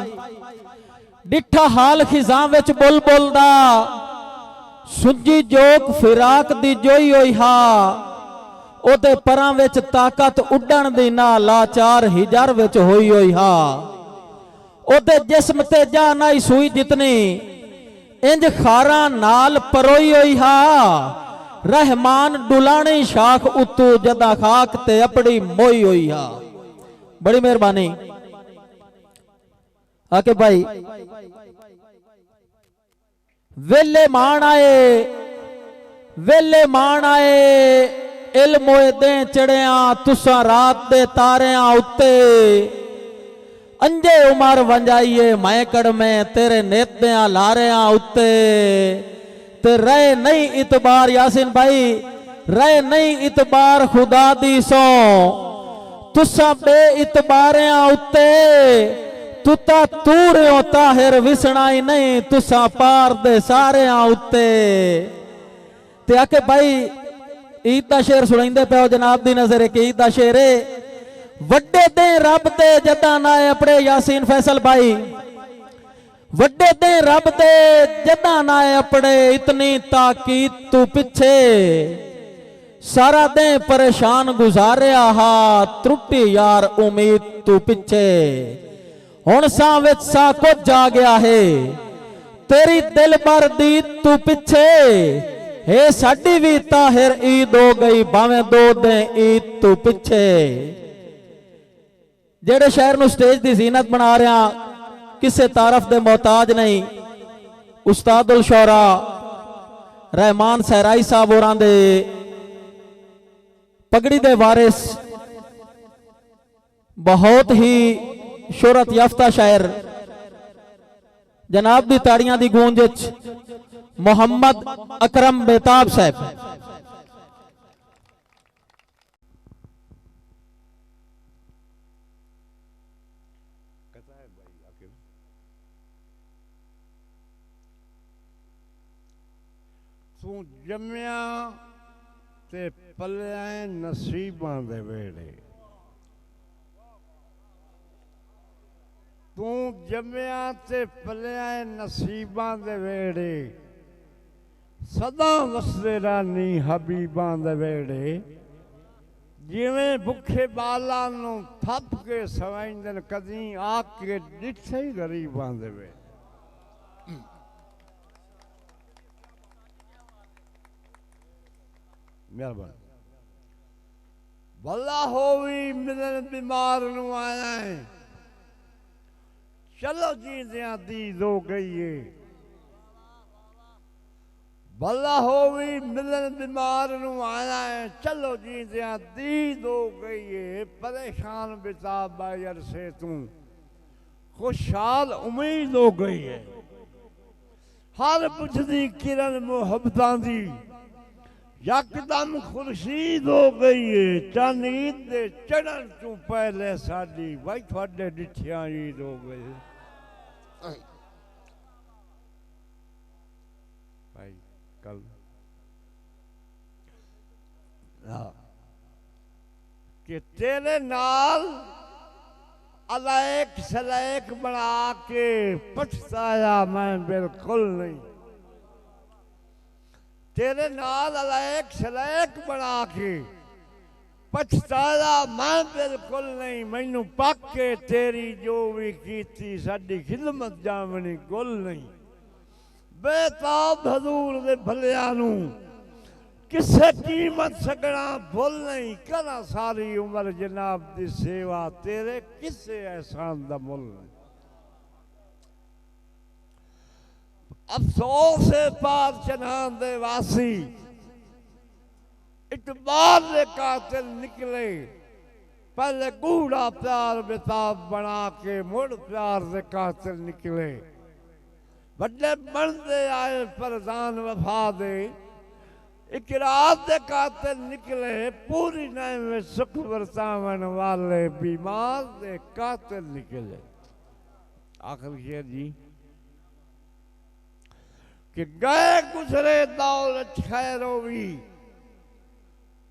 डिठा हाल खिजां विच बुलबुल दा, सुजी जोक फिराक दी जोई होई हा, ओदे परां विच ताकत उड्डण दी ना, लाचार हिजर विच होई होई हा। ओदे जिस्म ते जा नाई सुई जितनी, इंज खारा नाल परोई होई हा। रहमान डुलानी शाख उतू जदा खाक ते अपनी मोई होई हा। बड़ी मेहरबानी। आके भाई वेले मान आए इल्म होए दे चढ़िया, तुसा रात दे तारियां उत्ते, अंजे उमर वंजाइए मैं कड़मे तेरे नेत्या लारियां उत्ते। ते रहे नहीं इतबार, यासीन भाई, रहे नहीं इतबार खुदा दी सो, तुसा बे इतबारियां उत्ते, तुता तूरियों ताहिर विसणाई नहीं, तुसा पार दे सारियां उत्ते। ते आके भाई ईद दा शेर सुनाइंदे पे जनाब दी नजर है कि ईद दा शेर है, वड्डे दे रब दे जदा नाए अपने, यासीन फैसल भाई, वड्डे दे रब दे जदा नाए अपने, इतनी ताकीद तू पिछे, सारा दे परेशान गुजारिया हा, त्रुटी यार उम्मीद तू पिछे। हुण सा विच सा कुछ जा गया है, तेरी दिल भर दी तू पिछे, हे साडी भी ताहिर ईद हो गई, भावें 2 दिन ईद तू पिछे। जेड़े शहर नू स्टेज दी जीनत बना रहा, किसे तारफ दे मोहताज नहीं, उस्तादुल शौरा रहमान सहराई साहब होरां दे पगड़ी दे वारिस बहुत ही शोहरत याफ्ता शायर जनाब दी ताड़ियां दी गूंज विच मोहम्मद अकरम बेताब साहब। तू जम्मिया ते पलिया नसीबां दे वेड़े, तू जम्मिया ते पलिया नसीबां दे वेड़े, सदा वसदे रानी हबीबां दे वेड़े, जिवें भुखे बालां नूं थप के सवाईंदन कदी आके डिठे गरीबां दे वेड़े। मेहरबान भला होवी मिलन बीमार नूं आया है, चलो जींदियां दीद हो गई है। भला होवी मिलन बीमार नूं आया है, चलो जींदियां दीद हो गई है। परेशान बेताब अरसे तू खुशहाल उम्मीद हो गई है। हर बुझदी किरण मुहब्बतां दी यकदम खुर्शीद हो गई है। चंद ईद दे चढ़न तू पहले साडी भाई थोड़े डिठिया ईद हो गई भाई कल कि तेरे नाल अलायक सलायक बना के पछताया मैं बिल्कुल नहीं। तेरे नाल अलायक सलायक बना के पछताया मैं बिल्कुल नहीं। मैनू पक के तेरी जो भी कीती साडी खिदमत जावनी गुल नहीं। बेताब हजूर दे भलिया नू किसे कीमत सकना भुल नहीं। करा सारी उम्र जनाब दी सेवा तेरे किसे एहसान दा मुल नहीं। अफसोस है पार चनान दे वासी इतबार दे कातिल निकले। पहले गूढ़ा प्यार बेताब बना के मुड़ प्यार दे कातिल निकले। बड़े बनते आए प्रधान वफा दे इकरार दे कातिल निकले। पूरी नए में सुख बरसावन वाले बीमार दे कातिल निकले। आखिर शेर जी कि गए गुजरे दौलत खैरो भी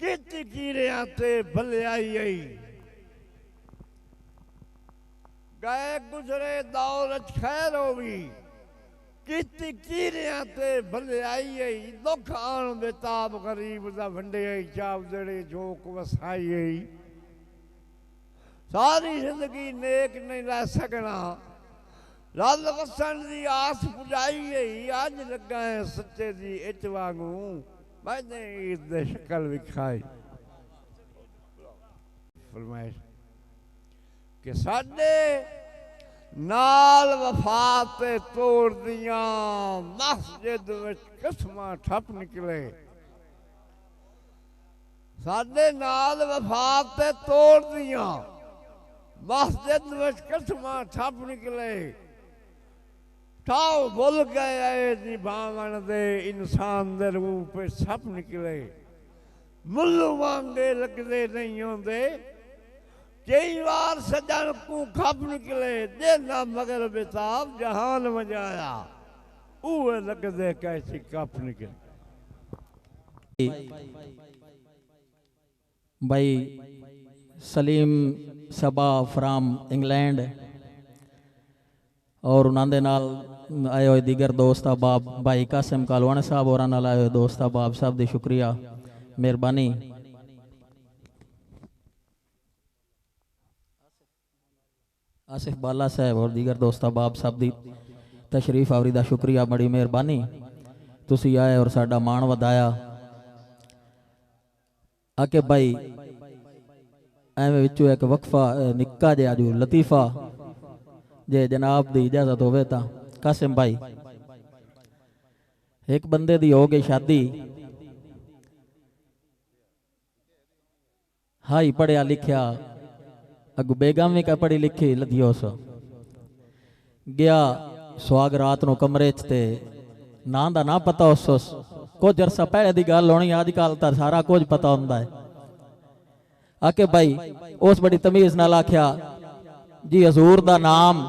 कित कीरियां ते भलाई आई। गए गुजरे दौलत खैरो भी कित कीरियां ते भलाई आई। दुख आन बेताब गरीब दा वंडे आई चावदड़े जोक वसाई आई। सारी जिंदगी नेक नहीं रह सकना रल वसन दी आस पुजाई है। अज लगा है सच्चे दी इच वांगू मैंने ईद दे शक्ल विखाई। फरमाइश कि साडे नाल वफा ते तोड़ दियां मस्जिद विच कसमां ठप निकले। साडे नाल वफा ते तोड़ दियां मस्जिद विच कसमां ठप निकले। ठाव भुल गए निभावन दे इंसान दे रूप सब निकले। मुल्लू वांगे लगदे नहीं होंदे कई बार सजन को खप निकले। देना मगर बेताब जहान मजाया उहे लगदे कैसी कप निकले। भाई सलीम सबा फ्राम इंग्लैंड और उन्होंने नाल आए हुए दीगर दोस्त अहबाब भाई कासिम कालवाना साहब और नाल आए हुए दोस्त अहबाब साहब दी शुक्रिया मेहरबानी। आसिफ बाला साहब और दीगर दोस्त अहबाब साहब दी तशरीफ आवरी दा शुक्रिया बड़ी मेहरबानी। तुसी आए और साडा मान वधाया। आके भाई एवं विचों एक वक्फा निक्का जिहा जो लतीफा जे जनाब दी इजाजत होवे ता कासिम भाई। एक बंदे दी हो गई शादी हाई पढ़िया लिखिया अगू बेगम भी का पढ़ी लिखी लधियो सो गया सुहाग रात नो कमरे च ते ना दा ना पता उस कुछ अरसा पहले दी गल होनी अजकल तो सारा कुछ पता होंदा है। आके भाई उस बड़ी तमीज नाल आख्या जी हजूर दा नाम,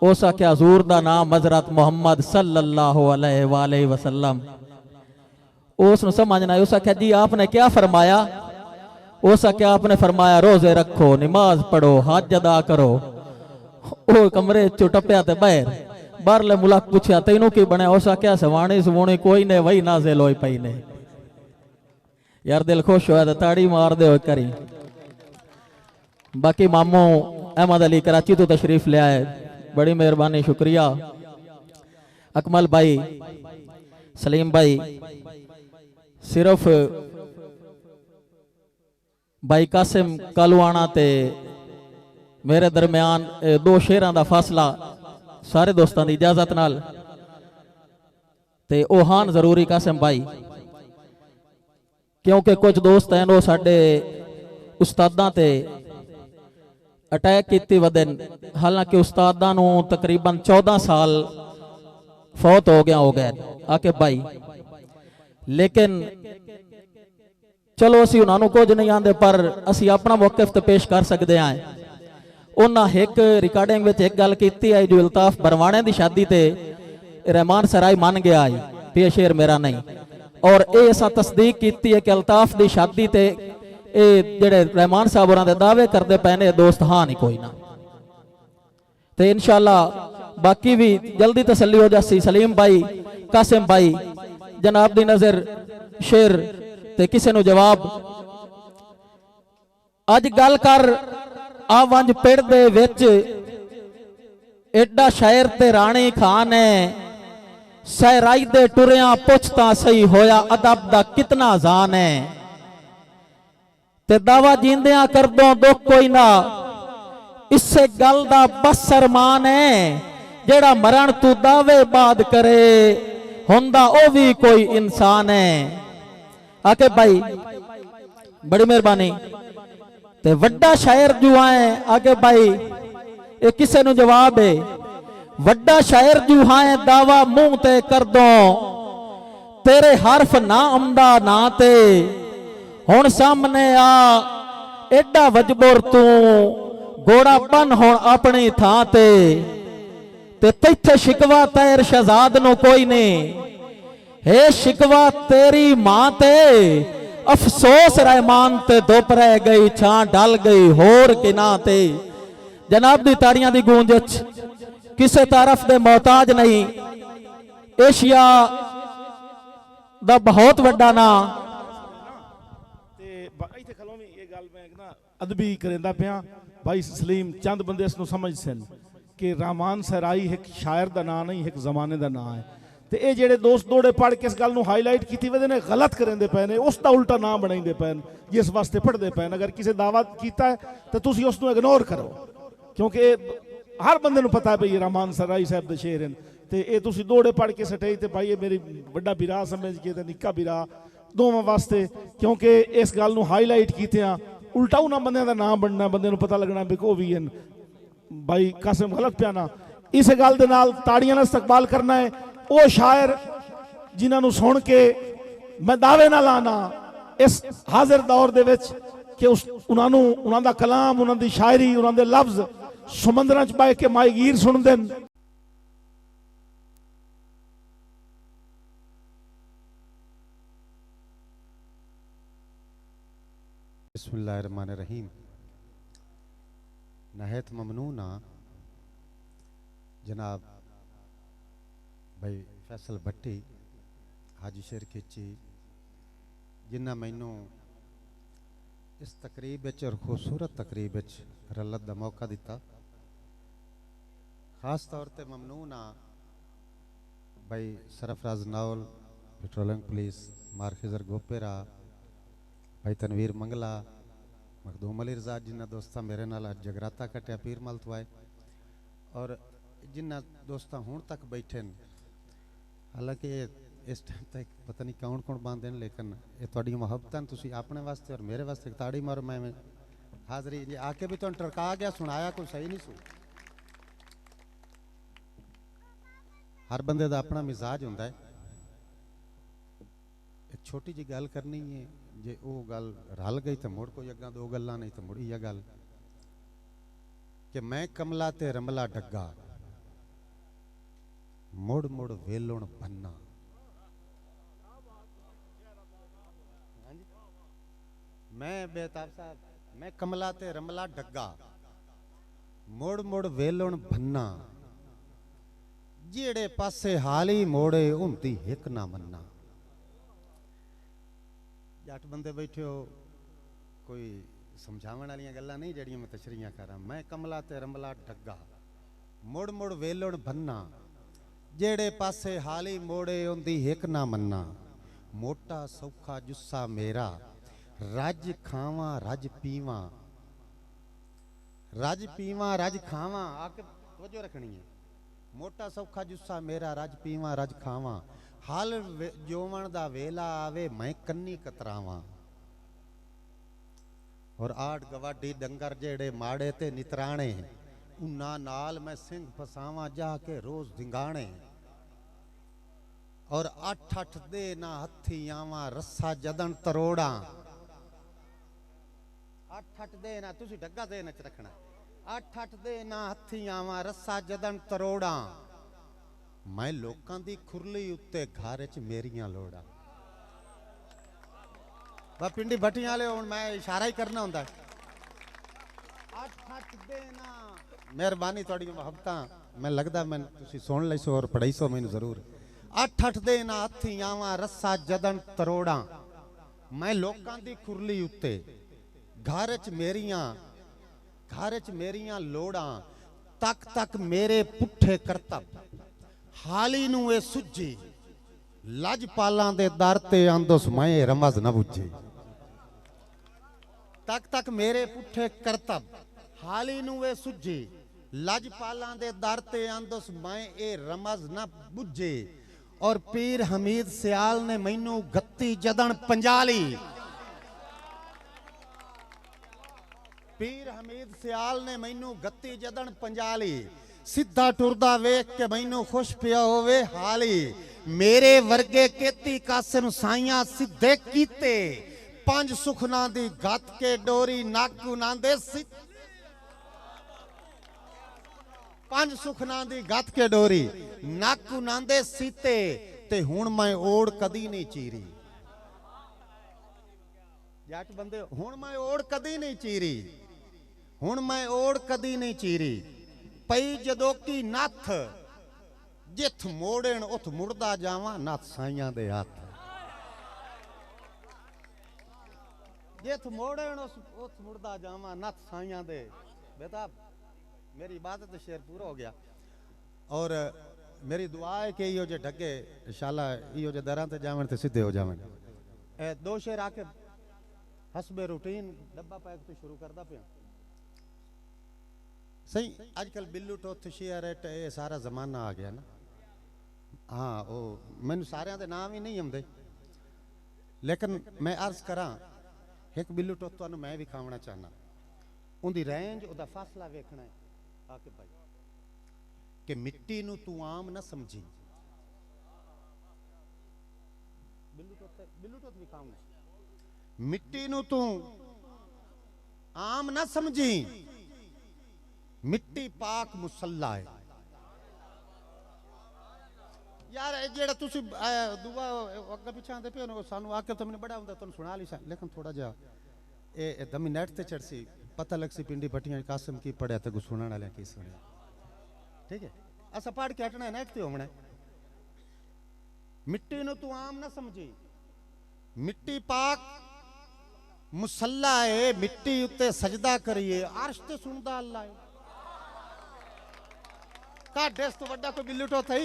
उस आख्या हजूर दा नाम हजरत मोहम्मद सल्लल्लाहु अलैहि वसल्लम। उस समझना उस आख्या जी आपने क्या फरमाया? उस आख्या आपने फरमाया रोजे रखो, नमाज पढ़ो, हज अदा करो। ओ कमरे चो टपया ते बाहरले मुलाक पूछया तेनू की बने? उस आख्या सवाणी सवूणी कोई ने वही नाज़िल होई पई ने। यार दिल खुश होया तो ताड़ी मार दे हो करी। बाकी मामू अहमद अली कराची तो तशरीफ ले आए, बड़ी मेहरबानी, शुक्रिया। अकमल भाई, सलीम भाई, सिर्फ भाई कासिम कालूआना ते मेरे दरम्यान दो शेरां दा फासला, सारे दोस्तों की इजाजत नाल ते ओहान जरूरी कासिम भाई, क्योंकि कुछ दोस्त हैं वो साडे उस्तादां ते अटैक कीती वदन। हालांकि उस्तादां नूं तकरीबन 14 साल फौत हो गए आके भाई, लेकिन चलो असी उन्होंने कुछ नहीं आते पर असी अपना मौकिफ तो पेश कर सकते हैं। उन्हें एक रिकॉर्डिंग में एक गल की है जो अल्ताफ बरवाने की शादी ते रहमान सराय मान गया है भी ये शेर मेरा नहीं, और ये असा तस्दीक की है कि अल्ताफ की शादी ते जेड़े रहमान साहब उन्होंने दावे करते पे ने दोस्त हाँ नहीं कोई ना। तो इंशाअल्लाह बाकी भी जल्दी तसल्ली हो जासी। सलीम भाई, कासिम भाई, जनाब दी नजर शेर ते किसी नु जवाब। अज गल कर आ वंज पिंड दे विच एडा शायर ते राणी खान है, सहराई दे टुरिया पुछता सही होया अदब दा कितना जान है। ते दावा जींदिया कर दो दुख कोई ना, इससे गल दा बस सरमान है। जेड़ा मरण तू दावे बाद करे हुंदा ओ भी कोई इंसान है। आके भाई बड़ी मेहरबानी। ते वड्डा शायर जो है आगे भाई ये किसे नु जवाब है। वड्डा शायर जो है दावा मुंह ते कर दो, तेरे हरफ ना आमदा ना ते हुण सामने आ एडा वजबुर तू घोड़ा बन हुण अपनी थां ते तैथे शिकवा तैर शहजाद नु कोई नहीं। हे शिकवा तेरी मां ते अफसोस रहमान ते धुप रह गई छां डल गई होर किना ते। जनाब दी ताड़ियां दी गूंज किसे तारफ दे मोहताज नहीं। एशिया दा बहुत वड्डा ना अदबी करेंदा पिया भाई सलीम चंद बंदे इसनूं समझ सन कि रहमान सराई एक शायर दा नाम नहीं, एक जमाने दा नाम है। ते ये जेड़े दोस्त दौड़े पढ़ के इस गल नूं हाईलाइट कीती वदे ने गलत करेंदे पे ने, उसका उल्टा नाम बनाइंदे पे ने, जिस वास्ते पढ़दे पे ने। अगर किसी दावा कीता है तो तुसी उसनूं इग्नोर करो, क्योंकि हर बंदे नूं पता है भाई रहमान सराई साहब दे शेर हैं। ते ये तुसी दौड़े पढ़ के सटाई ते भाई ये मेरी बड़ा बिरा समझ के ते निक्का बिरा दोवां वास्ते, क्योंकि इस गल नूं हाईलाइट कीतियां उल्टा उन्हां बंदियां दा नाम बनना, बंदे नूं पता लगना भी को भी हैं भाई कासिम गलत पिया ना। इस गल दे नाल ताड़ियां नाल इस्तकबाल करना है वो शायर जिन्हां सुन के मैं दावे ना लाना इस हाजिर दौर दे विच कि उन्हां दा कलाम, उन्हां दी शायरी, उन्हां दे लफ्ज समंदरां च बह के माहीगीर सुनदे न। बिस्मिल्लाहिर्रहमानिर्रहीम। नहायत ममनूना जनाब भाई फैसल भट्टी हाजी शेर खिची जिन्ना मैनू इस तकरीब और खूबसूरत तकरीब रलत का मौका दिता। खास तौर पर ममनूना भाई सरफराज नावल, पेट्रोलिंग पुलिस, मारखिजर गोपेरा, भाई तनवीर मंगला, मखदूम अली रजा, जिन्ना दोस्ता मेरे नाल जगराता कटिया पीर मल तो आए, और जिन्ना दोस्ता हुण तक बैठे। हालांकि इस टाइम तक पता नहीं कौन कौन बांधे ने, लेकिन ये थोड़ी मुहब्बत तुसी अपने वास्ते और मेरे वास्ते ताड़ी मारो। मैं हाजरी जी आके भी तुम टरका गया सुनाया कोई सही नहीं सु। हर बंदे का अपना मिजाज होंदा है। एक छोटी जी गल करनी है, जे वो गल रल गई तो मुड़ कोई अग्गा दो गल्लां नहीं तो मुड़ी यह गल कि मैं कमला ते रमला डग्गा मुड़ मुड़ वेलुण भन्ना। मैं बेताब साहब, मैं कमला ते रमला डग्गा मुड़ मुड़ वेलुण भन्ना, जेड़े पासे हाली मोड़े उनती हिक ना मन्ना। जट बंदे बैठे हो, कोई समझावन वाली गल्लां नहीं जड़ियां मैं तशरीयां करा। मैं कमला ते रमला डग्गा मुड़ मुड़ वेलुण भन्ना, जेड़े पासे हाली मोड़े उनदी हिक ना मन्ना। मोटा सौखा जुस्सा मेरा रज खावा रज पीवा, रज पीवा रज खावा। आके तवज्जो रखनी है। मोटा सौखा जुस्सा मेरा रज पीवा रज खावा, हाल जोवण दा वेला आवे मैं कन्नी कतरावा। और आठ गवाडी डंगर जेड़े माड़े ते नितराणे, उन्ना नाल मैं सिंह फसावा जाके रोज धिंगाणे। और अठ अठ दे ना हथी आवा रस्सा जदन तरोड़ा, अठ अठ दे ना तुसी डग्गा दे नच रखना। अठ अठ दे ना हथी आवा रस्सा जदन तरोड़ा, मैं लोकां दी खुरली उत्ते घर च मेरियां लोड़ा। बा पिंडी भट्टियां वाले हुण मैं इशारा ही करना हुंदा। अठ अठ दे ना मेहरबानी थोड़ी मुहब्बतां मैं लगदा मैं तुसी सुन लई सो और पढ़ाई सो मैनू जरूर। अठ अठ दे ना हथी आवा रस्सा जदन तरोड़ा, मैं लोकां दी खुरली उत्ते घर च मेरियां लोड़ा। तक तक मेरे पुठे करतब हाली नू ए सुझी, लजपालां दे दर ते आंदोस मैं रमज न बुझे। तक तक मेरे पुठे करतब हाली नू ए सुझी, लजपालां दे दर ते आंदोस मैं ए रमज न बुझे। और पीर हमीद सियाल ने मैनू गत्ती जदन पंजाली, पीर हमीद सियाल ने मैनू गत्ती जदन पंजाली। सीधा टुरदा वेख के मैनू खुश पिया होवे हाली, मेरे वर्गे केती कासिम साइयां सिद्धे कीते, पंज सुखना दी गत के डोरी नाकू नांदे पंज सुखना दी गत के डोरी नाकू नांदे सीते। ते हुण मैं ओड़ कदी नहीं चीरी, जट बंदे हुण मैं ओड़ कदी नहीं चीरी, हुण मैं ओड़ कदी नहीं चीरी। पई जदों की नथ जिथ मोड़न उथ मुड़दा जावां नथ साइयां दे हथ, जिथ मोड़न उथ मुड़दा जावां नथ साइयां दे। बेटा मेरी इबादत शेर पूरा हो गया। और मेरी दुआ है कि इहो जे ढगे इंशाअल्लाह इहो जे दरां ते जावन ते सीधे हो जावन। दो शेर आके हसबे रूटीन डब्बा पैक तो शुरू करदा पिया सही। आजकल बिल्लू टोथ शेयरट ये सारा जमाना आ गया ना। हाँ वो मैनू सारियां दे नाम ही नहीं आंदे, लेकिन मैं अर्ज करा एक बिल्लू टोथ तुहानू मैं विखावना चाहना। उनकी रेंज उदा फासला वेखना है आके भाई कि मिट्टी नू तू आम ना समझी। बिल्लू टोथ विखावना, मिट्टी नू तू आम ना समझी, मिट्टी पाक मुसल्ला है। यार जेड़ा तुसी दुआ अग्गे पिछे आंदे पे सानू आके तो मैंने बड़ा हुंदा तुहानू सुना ली सा, लेकिन थोड़ा जा ए दमी नेट ते चढ़सी पता लग सी पिंडी भट्टियां कासिम की पढ़िया ते सुनने वाले की सुनिया। ठीक है असा पढ़ के हटना नेट ते होना। मिट्टी नू तू आम ना समझी, मिट्टी पाक मुसल्ला है, मिट्टी उत्ते सजदा करिए अर्श ते सुनदा अल्लाह है। काढे तो बड़ा कोई बिल्लू टोथ है।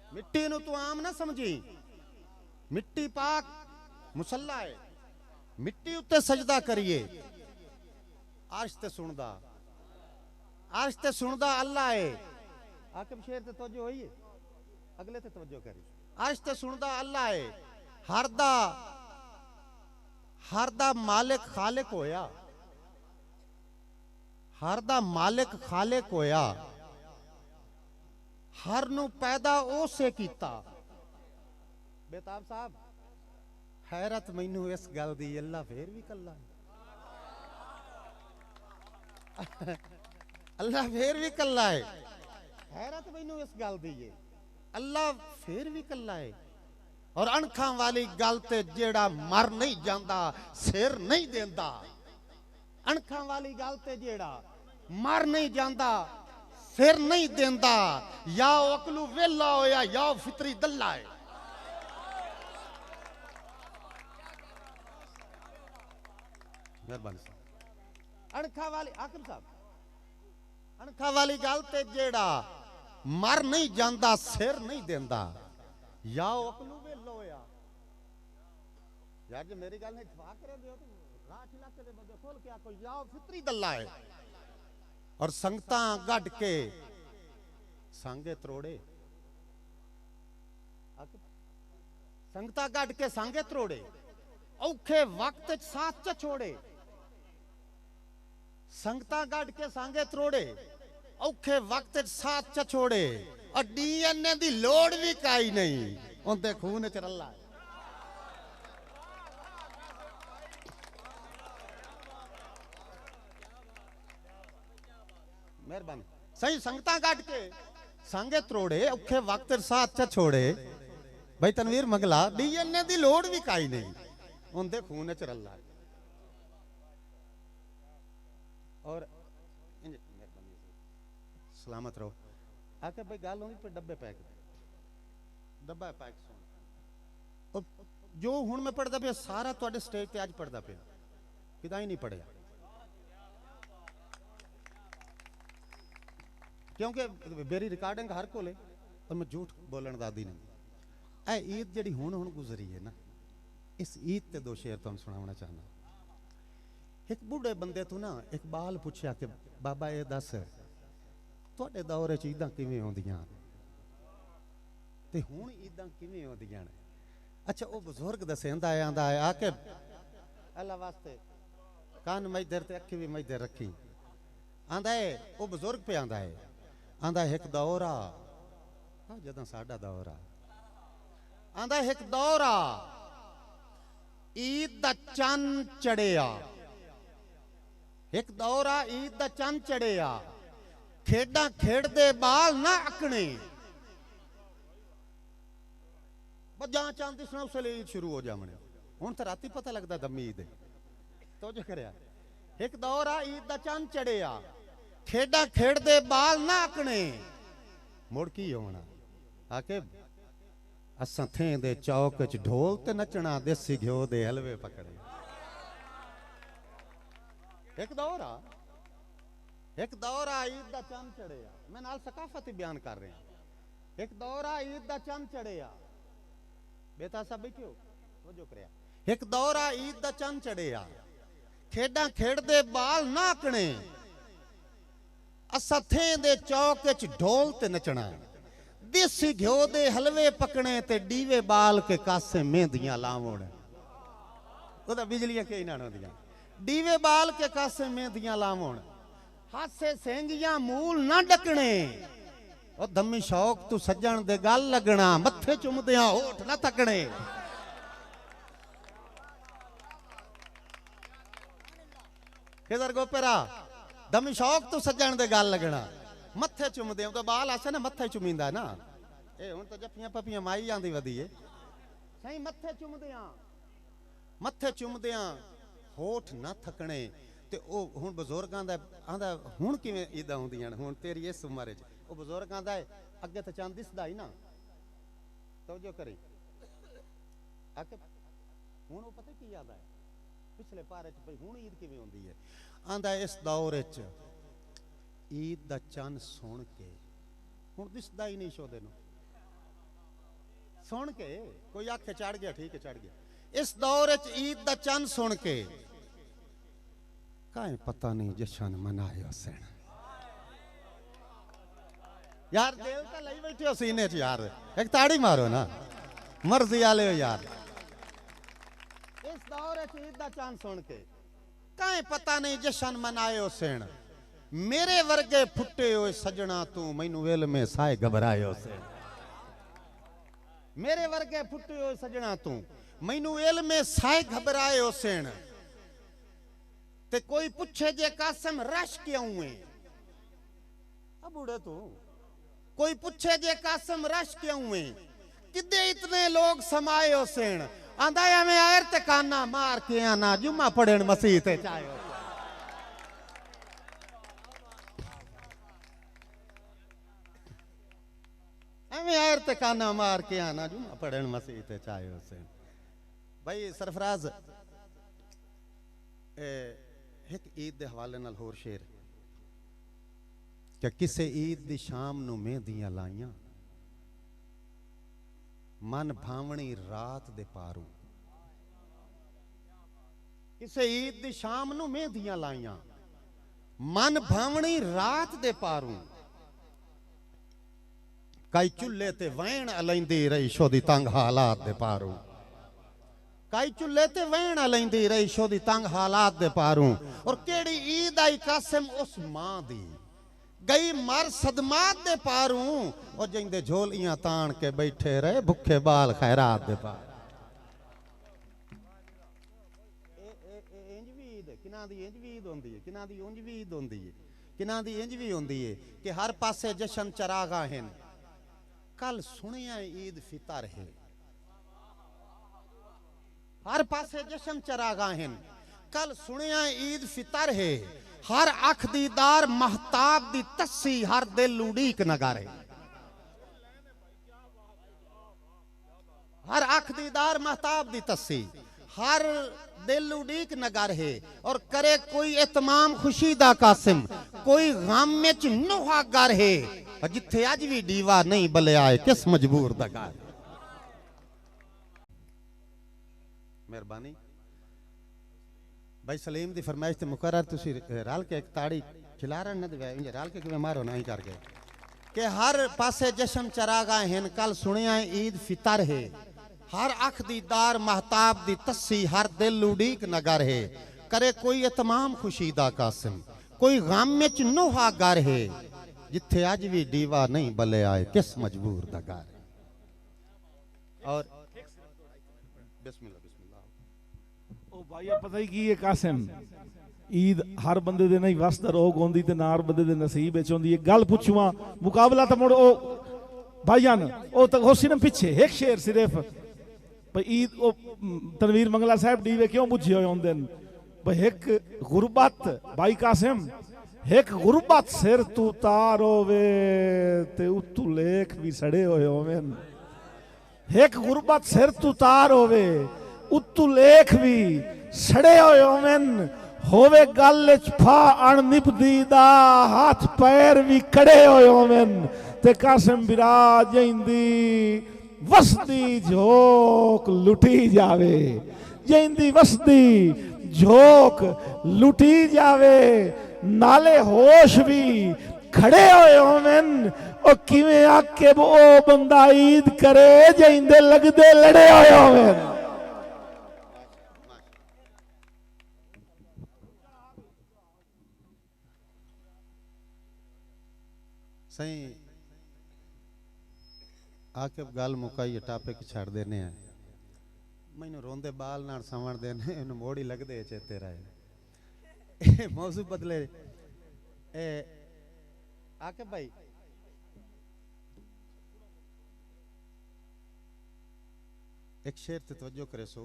मिट्टी नू तू आम ना समझी, मिट्टी पाक मुसल्ला है, मिट्टी उत्ते सजदा करिए अर्श ते सुनदा, अर्श ते सुनदा अल्लाह है। आकिब शेर ते तवज्जो होई है अगले ते तवज्जो करी आज ते सुनदा अल्लाह है हर दा मालिक खालिक होया हर दा मालिक खालिक होया हर नू पैदा उसे कीता बेताब साहब हैरत मैनू इस गल दी अल्लाह फिर भी कल्ला है अल्लाह फिर भी कल्ला है हैरत मैनू इस गल दी है अल्लाह फिर भी कल्ला है और अणखां वाली गल ते जेड़ा मर नहीं जांदा सिर नहीं देंदा अणखां वाली गल ते जेड़ा मर नहीं जांदा सिर नहीं देंदा या अकलू वेला होया या फितरी दल्ला है मेहरबानी अणखा वाली आकिब साहब अणखा वाली गल ते जेड़ा मर नहीं जांदा सिर नहीं देंदा या अकलू वेला होया यार जे मेरी गल नहीं इत्तेफाक करे दियो तो रात इलाके दे बंदे खोल के आको या फितरी दल्ला है और संगतां गढ़ के सांगे त्रोड़े संगतां गढ़ के सांगे त्रोड़े औखे वक्त साथ च छोड़े संगतां गढ़ के सांगे त्रोड़े औखे वक्त साथ च छोड़े और डीएनए दी लोड़ भी काई नहीं उनते खून च रला है मेहरबानी सही संगतां गढ़ के सांगे त्रोड़े औखे वक्त साथ च छोड़े भाई तनवीर मंगला डीएनए दी लोड़ भी काई नहीं उनके खून च रला है और सलामत रहो आके भाई गल होंगी पर डब्बे पैक डब्बा पैक सुन और जो हुण मैं पढ़दा पिया सारा तुहाडे स्टेज ते अज पढ़दा पिया किदा ही नहीं पढ़िया क्योंकि मेरी रिकॉर्डिंग हर कोले और मैं झूठ बोलण दा आदी नहीं ऐ ईद जिहड़ी हुण गुजरी है ना इस ईद ते दो शेर तुहानूं सुणावना चाहना एक बूढ़े बंदे तो ना इकबाल पूछया कि बाबा ये दस तुहाडे दौर च ईदां किवें होंदियां ते हुण ईदां किवें होंदियां ने अच्छा वो बुजुर्ग दसेंदा आंदा है आके अल्लाह वास्ते कान मैदर ते अखी भी मैदर रखी आंदा है वो बुजुर्ग पे आंदा है एक दौर आ जदां साडा दौर आ आंदा एक दौर आ ईद दा चंद चढ़िया एक दौर आ ईद दा चंद चढ़िया खेडा खेडदे बाल ना अकने जहां चंद दिसना उसले ईद शुरू हो जावणे हुण तो राती पता लगदा दमी ईद तो जो करया एक दौर आ ईद दा चंद चढ़िया खेडा खेडदे बाल ना अकने मुड़ की होना आके असां थे दे चौक च ढोल ते नचना देसी घ्यो दे हलवे पकड़े एक दौर आ ईद दा चंद चढ़िया मैं नाल सकाफत बयान कर रहा एक दौर आ ईद दा चंद चढ़िया बेटा सब बैठो वो जो करया एक दौर आ ईद दा चंद चढ़िया खेडा खेडदे बाल ना अकने असां थे दे चौक च ढोल ते नचना देसी घ्यो दे हलवे पकने ते डीवे बाल के कासे मेहंदियां लावण ओदा बिजलियां कई ना होंदियां डीवे बाल के कासे मेहंदियां लावण हासे सेंगियां मूल ना डकने और दमी शौक तू सज्जण दे गल लगना मथे चुमदियां होठ ना तकने किधर गोपेरा दमी शौक तू सज्जण दे गल लगना मथे चुमदियां तो बाल आसे ना मथे चुमींदा ना ए हुण तो जफ्फियां पप्पियां माई आंदी वदी है सही मथे चुमदियां होठ ना थकने ते ओ हुण बुजुर्गां दा आंदा हुण किवें ईदां होंदियां ने हुण तेरी इस उम्र च ओ बुजुर्ग आंदा है अगे तो चंद दिसदा ही ना तवज्जो करी आके हुण ओ पता की याद आया पिछले पारे च भाई हुण ईद किवें होंदी है आंदा इस दौर च ईद दा चंद सुन के हुण दिसदा ही नहीं शोदे नूं सुन के कोई आखे चढ़ गया ठीक है चढ़ गया इस दौर च ईद दा चंद सुन के काहे पता नहीं जशन मनाए हुसैन यार दिल तो लई बैठे हो सीने च यार, एक ताड़ी मारो ना, मर्जी आले हो यार। इस दौर ईद दा चांद सुन के काहे पता नहीं जशन मनाए हो सेण, मेरे वर्गे फुटे हो सजना तू मैनू वेल में साए घबराए हो सेण, मेरे वर्गे फुटे हो सजना तू मैनू वेल में साए घबराए हो सेण। ते कोई पूछे जे कासिम रश क्यों है, अब उड़े तू, कोई पूछे जे कासिम रश क्यों है, किदे इतने लोग समाए हो सेण, आंदा में आयर ते काना मार के आना जुम्मा पढ़न मसीह ते चाहे एवें आयर ते काना मार के आना जुम्मा पढ़न मसीह ते चाहे हो सेण। भाई सरफराज एक ईद दे हवाले नाल होर शेर, कि किसे ईद दी शाम नू मेहंदियां लाइयां, मन भावनी रात दे पारू, किसे ईद दी शाम नू मेहंदियां लाइयां, मन भावनी रात दे पारू, कई चुल्हे ते वैण अलैंदी रही शोदी तंग हालात दे पारू, कई चुल्हे ते वैण अलैंदी रही शोदी तंग हालात दे पारू। और केड़ी ईद आई कासिम उस मां दी, गई मर सदमात दे पारू, और जिंदे झोलियां तान के बैठे रहे भुखे बाल खैरात दे पार। इंज भी ईद किना दी इंज भी ईद होंदी है, किना दी उंज भी ईद होंदी है, किना दी इंज भी होंदी है कि हर पासे जशन चरागा हैं। कल सुनिया ईद फितर है, हर पासे जशन चरागा हैं, कल सुनिया ईद फितर है, हर अख दीदार महताब दी तस्सी, हर दिल उड़ीक नगारे, हर अख दीदार महताब दी तस्सी, हर दिल उड़ीक नगर है। और करे कोई एतमाम खुशी दा कासिम, कोई गम में च नुहागर है, जिथे अज भी दीवा नहीं बले आए किस मजबूर दा घर। मेहरबानी भाई सलीम दी फरमाइश ते मुकर्रर तुसी रल के एक ताड़ी खिलारन न दे इंज रल के किवें मारो ना ही करके कि हर पासे जश्न चरागा हैं, कल सुनिया ईद फितर है, हर अख दीदार महताब दी तस्सी, हर दिल उड़ीक नगर है। करे कोई तमाम खुशी दा कासिम, कोई गम में च नुहागर है, जिथे अज भी दीवा नहीं बले आए किस मजबूर दा घर। और बिस्मिल्लाह ओ भाई पता ही की है कासिम, ईद हर बंदे दे नहीं वस दा रोग होंदी ते नार बंदे दे नसीब विच होंदी है। गल पुछवा मुकाबला तो मुड़ ओ भाईजान ओ तक होसी ना पीछे एक शेर सिर्फ भाई ईद ओ तनवीर मंगला साहब दीवे क्यों बुझे होए होंदे भाई एक गुरबत भाई कासिम, एक गुरबत सिर तू तार होवे ते उतू लेख भी सड़े होए होवेन, एक गुरबत सिर तू तार होवे उतू लेख भी सड़े होए होवे गल फा अणनिभदी दा हाथ पैर भी कड़े होए होवेन ते कासिम बिराज जैंदी वसदी झोंक लुटी जावे, जैंदी वसदी झोंक लुटी जावे, नाले होश भी खड़े होए होवेन। ओ किवें आके वो बंदा ईद करे जैंदे लगदे लड़े होए होवेन। सही आके गल मुकाई टापे छड़ देने हैं, मैनू रोंदे बाल नाल सवण देने इन्हू मोड़ी लगदे चेते रहे मौजू बदले। आके भाई एक शेर ते तवज्जो करे सो,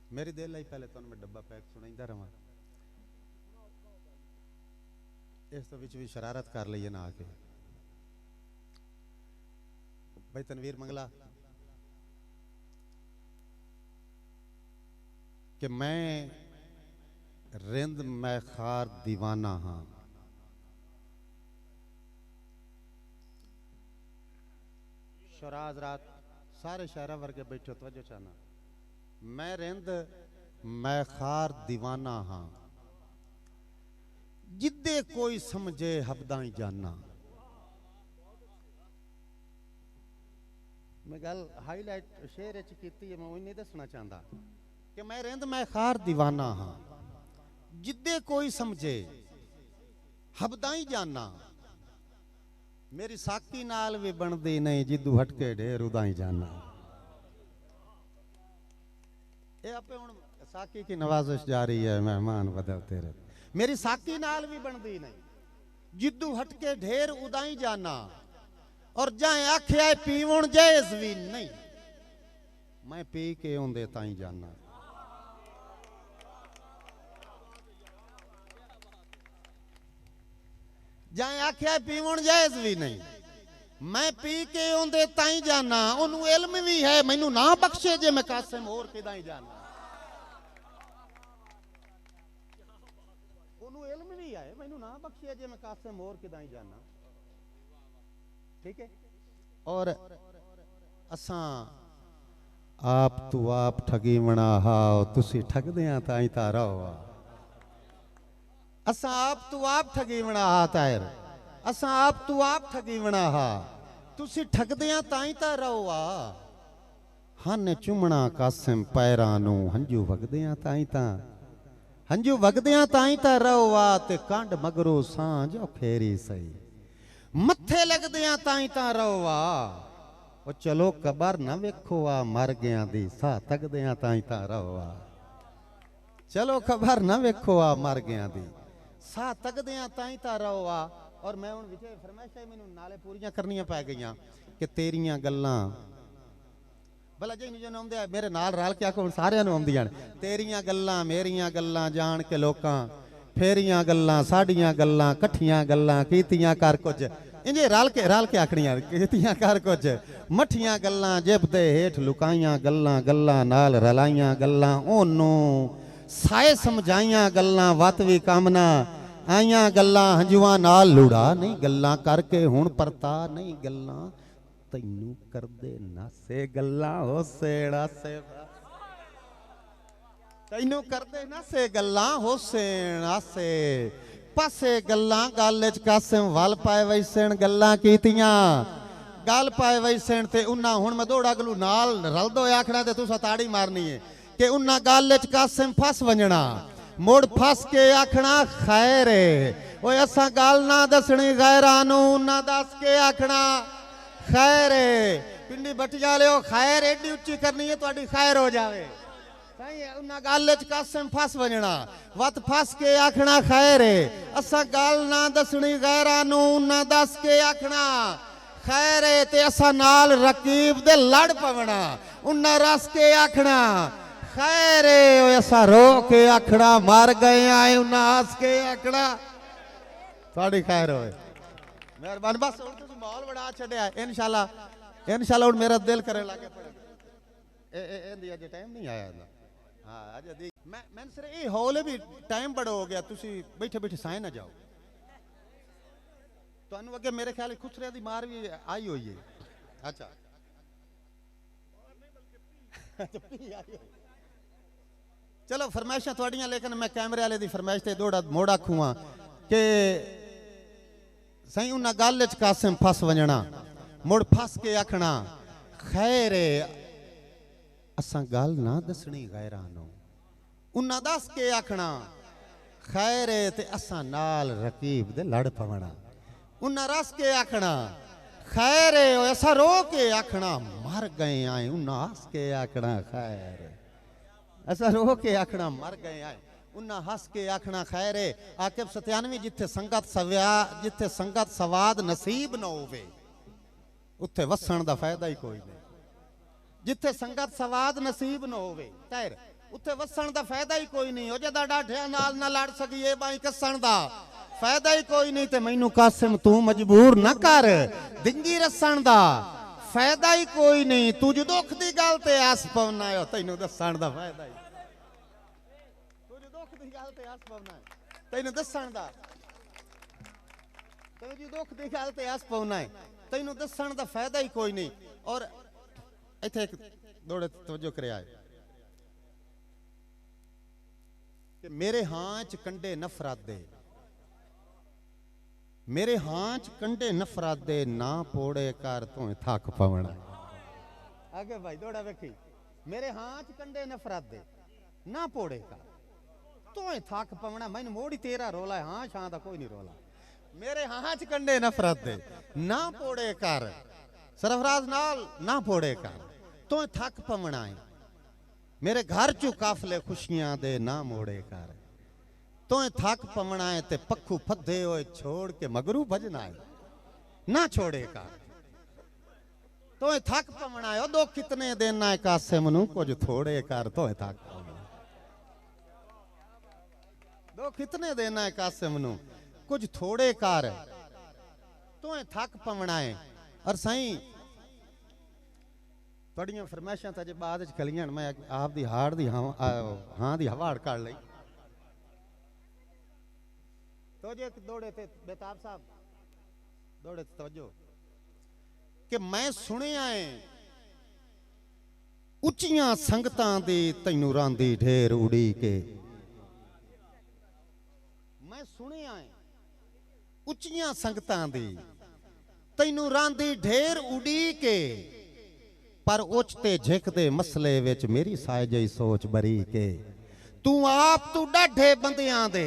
मेरी दिल लाई पहले तो मैं डब्बा पैक सुनाइंदा रहा, इस तो विच भी शरारत कर ली ना आके। भाई तनवीर मंगला कि मैं रिंद मैं खार दीवाना हाँ, शराज रात सारे शहरा वर्गे बैठो तवज्जो चाहना, मैं रिंद मैं खार दीवाना हाँ, जिद्दे कोई समझे हबदा ही जाना, मैं गल हाईलाइट शेर च कीती है, मैं वो नहीं दसना चाहता कि मैं रेंद मैं खार दीवाना हाँ, जिद्दे कोई समझे हबदाई जाना, मेरी साकी नाल भी बनदी नहीं, जिद्दू हटके ढेर उदाई जाना। ये आपे हुण साकी की नवाजिश जारी है, मेहमान बदलते रहे। मेरी साकी नाल भी बनदी नहीं, जिद्दू हटके ढेर उदाई जाना, और जाए आख्या पीवण जायज भी नहीं, मैं पी के आंदे ताई जाना। जाए आख्या पीवण जायज भी नहीं, मैं पी के आंदे ताई जाना। ओनू इल्म भी है, मैनू ना बख्शे जे मैं कासिम होर किदाई जाना। ओनू इल्म भी है, मैनू ना बख्शे जे मैं कासिम होर किदाई जाना। ठीक है। और असा आप तू आप ठगी मना हाओ, तुसी ठगदे आ ताई तारा हो। असा आप तू आप ठगी मना हा तायर, असा आप तू आप ठगी मना हा, तुसी ठगदे आ ताई तारा हो। हन चुमना कासिम पैरां नू, हंजू वगदे आ ताई ता, हंजू वगदे आ ताई तारा हो। ते कंड मगरो सांझ फेरी सही, मत्थे लगदे आ ताई ता रवा। ओ चलो कबर ना वेखो आ, मर गया दी सा तकदे आ ताई ता रवा। चलो खबर ना वेखो आ, मर गया दी सा तकदे आ ताई ता रवा। और मैं हुण विचे फरमाइशां मैनू नाले पूरियां करनियां पै गईयां कि तेरियां गल्लां भला जी जो आउंदे मेरे नाल रल के आखो सारियां नूं आउंदियां ने। तेरियां गल्लां मेरियां गल्लां जान के लोकां, फेरियां गल्लां साडियां गल्लां, कट्ठियां गल्लां कीतियां कर कुछ, इंजे रल के आखड़ियां कीतियां कर कुछ। मठियां गल्लां जिब दे हेठ लुकाइयां गल्लां, गल्लां नाल रलाइयां गल्लां, ओनू साए समझाइयां गल्लां, वत भी कम ना आइयां गल्लां, हंजुआं नाल लुड़ा नहीं गल्लां करके हुण परता नहीं गल्लां, तैनू करदे नासे गल्लां हो सेड़ा से, तैनू करदे ना से गल्लां हो सेणासे। पासे गल्लां गल च कासिम वल पाए वैसन गल्लां कीतियां, गल पाए वैसन ते उन्ना हुण मैं दौड़ा गलू नाल रल दो आखना ते तुसा ताड़ी मारनी है कि उन्ना गल च कासिम फस वंजना, मुड़ फस के आखना खैर है। ओए असां गल ना दसनी गैरां नू, उन्ना दस के आखना खैर है। पिंडी बटिया लियो खैर एडी उच्ची करनी है तुहाडी खैर हो जावे। उन्ना गल च कासिम फस वंजना, वत फस के आखना खैर है। असा गल ना दसनी गैरां नू, उन्ना दस के आखना खैर है। ते असा नाल रकीब दे लड़ पवना, उन्ना रस के आखना खैर है। असा रो के आखना मर गए आए, उन्ना हस के आखना थोड़ी खैर होए। मेहरबान बस हुण तुसीं माहौल बड़ा छड्डिया इंशाअल्लाह हुण मेरा दिल करे लागे पड़े अजे टाइम नहीं आया हाँ अजे मैं सिर ये हौले भी टाइम बड़ा हो गया, तुसी बैठे बैठे साए ना जाओ। तुहानू अगे मेरे ख्याल खुसरे दी मार भी आई हुई है। अच्छा चलो फरमाइशां थोड़ियां, लेकिन मैं कैमरे वाले दी फरमाइश ते दौड़ा मोड़ा खुआ के सही उन्ना गल च कासिम फस वंजना, मुड़ फस के आखना खैर असां गल ना दसनी गैरां नू, उन्ना दस के आखना खैर ते असां नाल रकीब दे लड़ पवना, उन्ना रस के आखना खैर असां रो के आखना मर गए आए, उन्ना हस के आखना खैर असां रो के आखना मर गए आए, उन्ना हस के आखना खैर है। आकिब सत्यानवी जिथे संगत सवाद नसीब न होवे उत्थे वसन दा फायदा ही कोई नहीं। जिथे संगत सवाद नसीब न होवे तैर उत्थे वसन दा फायदा ही कोई नहीं। हो जदा डाठिया नाल ना लड़ सकीए बाई कसन दा फायदा ही कोई नहीं। ते मैनू कासिम तू मजबूर ना कर, दिंगी रसन दा फायदा ही कोई नहीं। तू जो दुख दी गल ते आस पवना है तैनू दसन दा फायदा ही, तू जो दुख दी गल ते आस पवना है तैनू दसन दा, तू जो दुख दी गल ते आस पवना है तैनू दसन दा फायदा ही कोई नहीं। और इत्थे एक दौड़े तवज्जो करया है कि मेरे हां च कंडे नफरत दे, मेरे हां च कंडे नफरत दे ना पोड़े कर तू थक पवना। आगे भाई दौड़ा वेखी मेरे हाथ कंडे नफरत दे ना पोड़े का तो थक पवना मैंने मोड़ी तेरा रोला है हाँ शां दा कोई नहीं रोला मेरे हाथ कंडे नफरत दे ना पोड़े कर सरफराज नाल ना पोड़े कर तो थक पवना है मेरे घर चू काफले खुशियां दे ना मोड़े कर तो थक पवना है ते पक्खू फदे होए छोड़ के मगरू भजना है ना छोड़े कर तो थक पवना है दो कितने देना है कासे मनु कुछ थोड़े कर तो थक दो कितने देना है कासे मनु कुछ थोड़े कर तो थक पवना है और सही थोड़ियां फरमाइशां ते बाद कलियां मैं आप दी हाड़ दी हाँ दी हवाड़ काट लई तो जे दौड़े थे बेताब साहब दौड़े थे तवज्जो कि मैं सुनिया है उच्चियां संगतां दी तैनू रांदी ढेर उड़ी के मैं सुनिया है उच्चियां संगतां दी तैनू रांदी ढेर उड़ी के पर उचते झिकदे मसले विच मेरी साइजई सोच बरी के तू आप तू डाढे बंदियां दे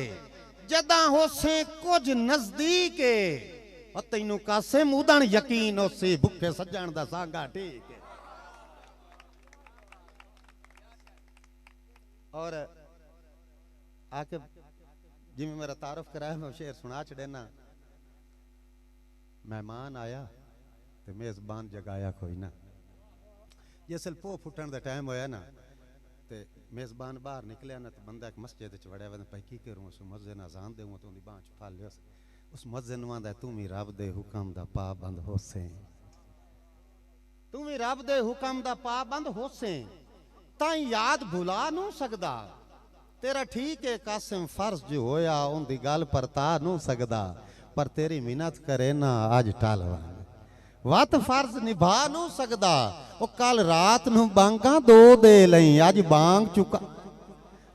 जदा होसे कुछ नजदीक और तैनू कासे मुदन यकीन होसी भुखे सजण दा सागा ठीक है और आके जिमें मेरा तारुफ कराया मैं शेर सुना चढ़ेना मेहमान आया ते मेजबान जगाया कोई ना जिसल पो फुटन दा टाइम होया ना ते मेजबान बाहर निकलिया ना तो बंदा एक मस्जिद च वड़िया वे भाई की करूं उस मस्जिद अजान देऊं तो उनकी बांह च फल लियो उस मस्जिद नु आंदा तू भी रब दे हुक्म दा पाबंद होसे तू भी रब दे हुक्म दा पाबंद होसे ताई याद भुला नु सकदा तेरा ठीक है कासिम फर्ज जो होया उनकी गल परता नु सकदा पर तेरी मिन्नत करे ना आज टालवा वत फर्ज निभा नू सकदा ओ कल रात नू बांगा दो दे लई अज बांग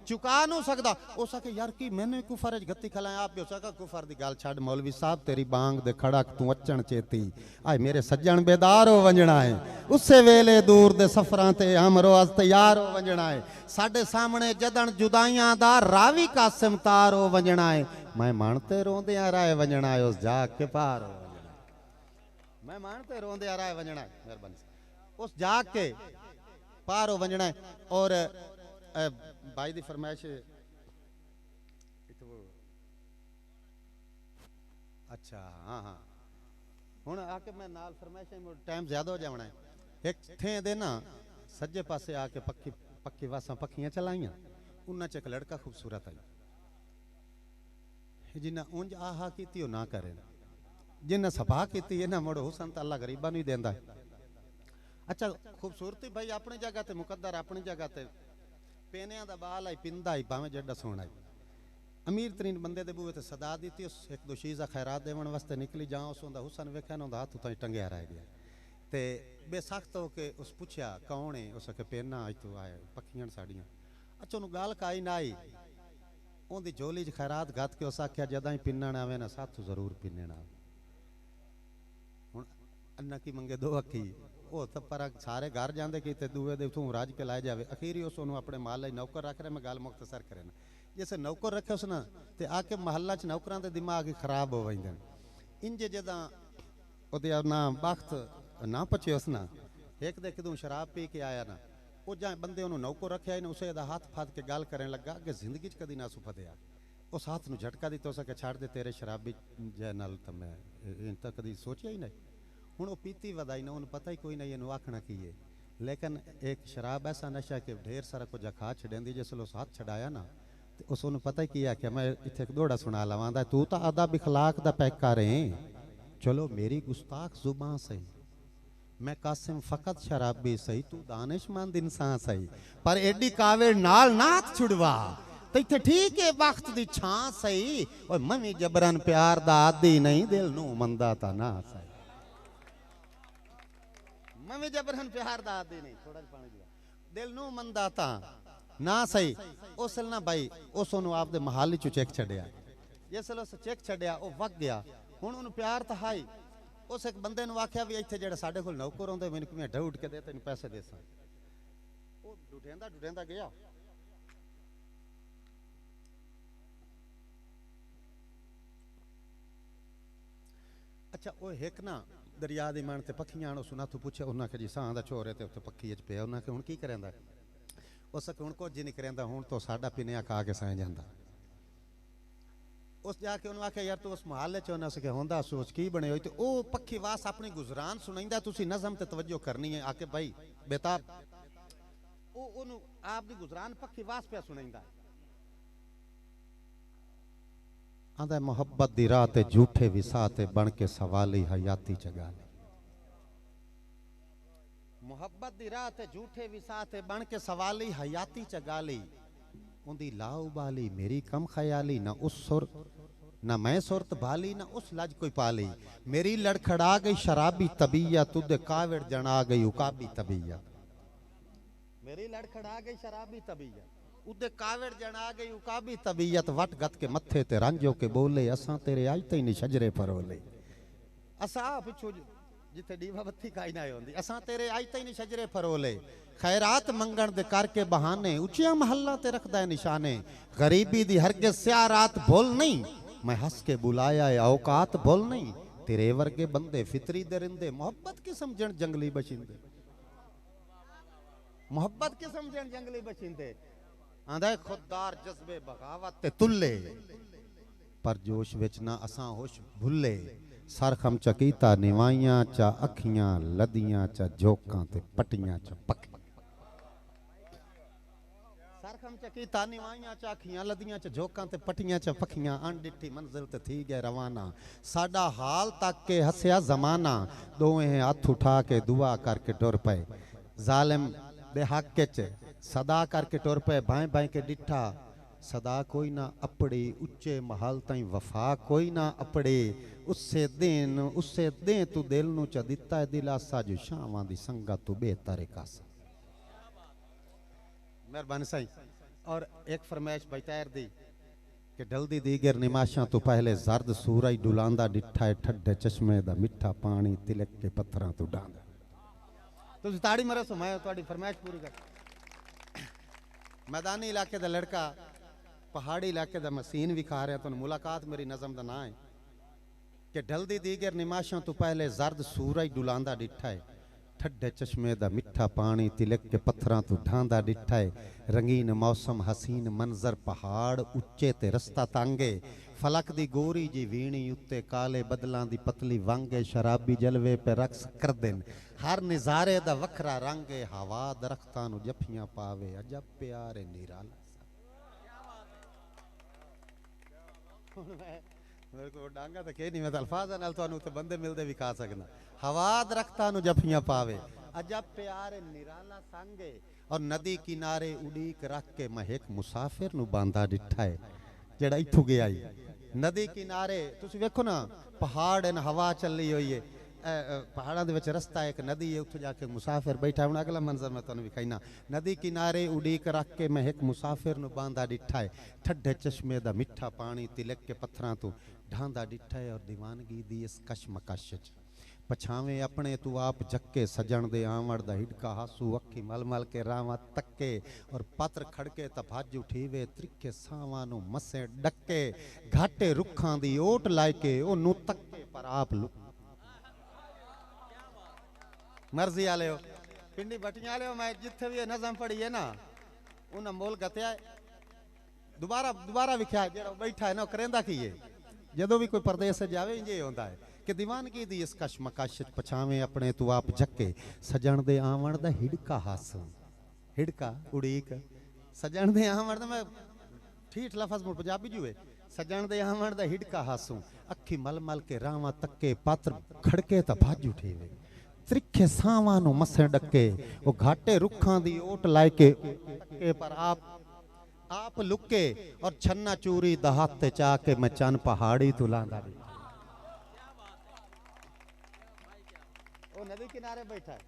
चुका नू सकदा ओ सके यार की मैंने को फर्ज गत्ती खलाया आप भी सका कुफर दी गल छड़ मौलवी साहब तेरी बांग दे खड़क तू अचण चेती आए मेरे सज्जन बेदार हो वंजना है उसे वेले दूर दे सफरां ते हम रोज तैयार हो वंजना है साडे सामने जदन जुदाइयां दा रावी कासिम तार हो वंजना है मैं मानते रोंदे आ राय वंजना है उस जाग के पार हो मैं मानते रोंदे आ रहा है वंजना है मेहरबानी उस जाग के पार हो वंजना है और भाई दी फरमाइश अच्छा हाँ हाँ हुण आके मैं नाल फरमाइश टाइम ज्यादा हो जाना है एक थे दे ना सज्जे पासे आके पक्की पक्की वासा पक्खियां चलाइया उन्ना च एक लड़का खूबसूरत आई जिन्ना उंज आहा की ना करे जिन्हें सफा की ना मुड़ हुसन तो अल्लाह गरीबा नहीं देंदा अच्छा खूबसूरती भाई अपनी जगह ते मुकद्दर अपनी जगह ते पेनिया दा बाल आई पिंदा ही भावें जड्डा सोना ही अमीर तरीन बंदे दे बूहे ते सदा दी उस एक दो चीज़ा खैरात देवन वास्ते निकली जाओ उस हुसन वेख्या ना हाथ उतां टंगिया रह गया ते बेसख्त हो के उस पूछया कौन है उस आखे पेना अज तू आए पक्खियां साड़ियां अच्छा उन्होंने गाल काई ना आई उनकी झोली च खैरात गत के उस आख्या जदा ही पिनण आवे ना साथू जरूर पिनण आवे अन्ना की मंगे दो अखी वो तो पर सारे घर जाते कि दूए दे तू राज के लाए जाए अखीरी उस अपने माल नौकर रख रहे मैं गल मुख्तसर करे ना जैसे नौकर रखे उस ना तो आके महल्ला च नौकरां दे दिमाग ही खराब हो वेंदे इंजे जदा ओदे ना वक्त ना पचे उस ना एक दे किदू शराब पी के आया ना वो जा बंदे उन्होंने नौकर रखे ना उसे हाथ फाथ के गल करने लगा कि जिंदगी च कदी ना सुफदया उस हाथ में झटका दी तो सके छाड़ दे तेरे शराबी जै नाल तो मैं इन तक कदी सोचिया ही नहीं हूँ वो पीती वधाई ना उन्हें पता ही कोई नहीं इन्हू आखना की है लेकिन एक शराब ऐसा नशा कि ढेर सारा कुछ खा छड़ी जिसले उस हाथ छड़ाया ना तो उस पता ही किया कि मैं इतने एक दौड़ा सुना लवांदा तू तो अदब इखलाक दा पैका रहे चलो मेरी गुस्ताख जुबान सही मैं कासिम फकत शराबी सही तू दानिशमंद इंसान सही पर एडी कावेड़ नाल नाथ छुड़वा तो इतने ठीक है वक्त दी छां सही और मम्मी जबरन प्यार दा आदी नहीं दिल नू मंदा ता ना सही मम्मी जबरन प्यार दा आदी नहीं थोड़ा पानी दिया दिल नू मंदा ता ना सही उस ना भाई उस आप दे महाली चो चेक छड़िया जिस उस चेक छड़िया वो वग गया हुण उन्हें प्यार तो हाई उस एक बंदे ने आख्या भी इत्थे जेड़ा साडे कोल नौकर आउंदे मैनूं किवें ढूंढ के दे तैनूं पैसे देसां ओ ढूंढेंदा गया अच्छा वो एक ना दरिया दी मान ते पखियां उस नाथू पूछे उन्हां के जी सां दा छोर है ते उत्ते पक्खी च पिया उन्हां के हुण की करैंदा उस के हुण कुछ नहीं करैंदा हुण तो साडा पिनिया खा के सह जांदा उस जाके उन्होंने आख्या यार तू उस मुहल्ले च उन्हें सके होंदा सोच की बने हुई तो वो पक्षी वास अपनी गुजरान सुनाइंदा तुसी नज़म ते तवज्जो करनी है आके भाई बेताब वो उन्हों आप दी गुजरान पक्षी वास पे सुनाइंदा आंदा मोहब्बत दी राह ते झूठे विसाते बन के सवाली हयाती जगाली मोहब्बत दी राह ते झूठे विसाते बन के सवाली हयाती जगाली उंदी लाउबाली मेरी कम ख्याली ना उस सुर ना मैं सुरत भाली ना उस लज कोई पाली मेरी लड़खड़ा गई शराबी तबीयत तुद कावड़ जना गई उकाबी तबीयत मेरी लड़खड़ा गई शराबी तबीयत उदे कावड़ जना गई उकाबी तबीयत वट गत के मत्थे ते रंजो के बोले असां तेरे आज तई नहीं शजरे फरोले असां पिछो जिथे डीवा बत्ती काई ना होंदी असां तेरे आज तई नहीं शजरे फरोले खैरात मंगण दे करके बहाने उचिया महल्ला ते रखदा है निशाने गरीबी दी हरगिज़ स्या रात भूल नहीं मैं हंस के बुलाया है औकात भूल नहीं तेरे वर्गे बंदे फितरी दे रिंदे मोहब्बत की समझण जंगली बशिंदे मोहब्बत की समझण जंगली बशिंदे आंदा खुददार जज्बे बगावत ते तुल्ले पर जोश विच ना असां होश भुल्ले सरखम चकीता निवाइयां चा अखियां लदियां चा जोकां ते पटियां चा पक सरखम चकीता निवाइयां चा अखियां लदियां चा जोकां ते पटियां चा पखियां अनडिठी मंजिल ते थी गए रवाना साडा हाल तक के हसया जमाना दोवें हाथ उठा के दुआ करके टुर पे जालिम दे हक च सदा करके टुर पे भाई भाई के डिठा सदा कोई ना अपड़े उच्चे महल ताई वफा कोई ना अपड़े उससे दे तू दिल नु च दिता है दिलासा जो शावां दी संगत तू बेहतर कासा मेहरबानी साईं और एक फरमाइश बैतार दी कि ढलदी दीगर निमाशा तो पहले जर्द सूरज डुलांदा डिठा है ठड्डे चश्मे दा मिठा पानी तिलक के पत्थरां तू डांदा तुसी ताड़ी मरे सो मैं तुम्हारी फरमाइश पूरी कर मैदानी इलाके दा लड़का पहाड़ी इलाके दा मसीन भी खा रहा तो मुलाकात मेरी नज़म दा ना है कि ढलदी दीगर निमाशा तो पहले जर्द सूरज डुलांदा डिठा है ठड्डे चश्मे दा मिठा पानी तिलक के पत्थरां तू ढांदा डिठा है रंगीन मौसम हसीन मंजर पहाड़ उच्चे ते रस्ता तांगे फलक दी गोरी जी वीणी उत्ते काले बदलां दी पतली वांगे शराबी जलवे पे रक्स कर देन हर निजारे दा वखरा रंगे हवा दरख्तां नु जफियां पावे अजब प्यारे निराला मेरे को डांगा तो कह नहीं मैं अल्फाज नाल तो ते बंदे मिलदे भी खा सकना हवा दरख्तां नु जफियां पावे अजब प्यारे निराला संगे और नदी किनारे उड़ीक रख के मैं एक मुसाफिर नु बांधा डिठा है जेड़ा इथों गया नदी किनारे तुसी वेखो ना पहाड़ न हवा चली हुई है पहाड़ों दे विच रस्ता एक नदी है उत्थे जाके मुसाफिर बैठा है अगला मंजर मैं तुहानू विखाईना नदी किनारे उड़ीक रख के मैं एक मुसाफिर नु बांधा डिठा है ठड्डे चश्मे दा मिठा पानी तिलक के पत्थरां तू ढांदा डिठा है और दीवानगी दी इस कशमकश च पछावे अपने तू आप जक्के सजण दे आवण दा हिडका हासू अखी मल मल के रावा तक्के और पत्र खड़के त भज उठीवे त्रिखे सावां नु मसे डक्के घाटे रुखां दी ओट लाके ओनू तक्के पर आप लुक मर्जी आले हो पिंडी बटियां आले हो मैं जिथे भी नज़म पढ़ी है ना उन्हें मोल गत्या दोबारा विख्या जेड़ा बैठा है ना करेंदा की है जदों भी कोई परदेस जावे इंजे होंदा है कि दीवानगी दी इस कशमकश पछावे अपने तू आप जक्के सजण दे आवण दा हिडका हास हिडका उड़ीक सजण दे आवण दा मैं ठीक लफज में पंजाबी जुए सजण दे आवण दा हिडका हासू अखी मल मल के रावा तक्के पात्र खड़के त भज उठे त्रिखे सावां नु मसे डके वो घाटे रुखां दी ओट लाके पर आप लुके और छन्ना चूरी दहाते चाके मैं चन पहाड़ी तू लांदा वो नदी किनारे बैठा है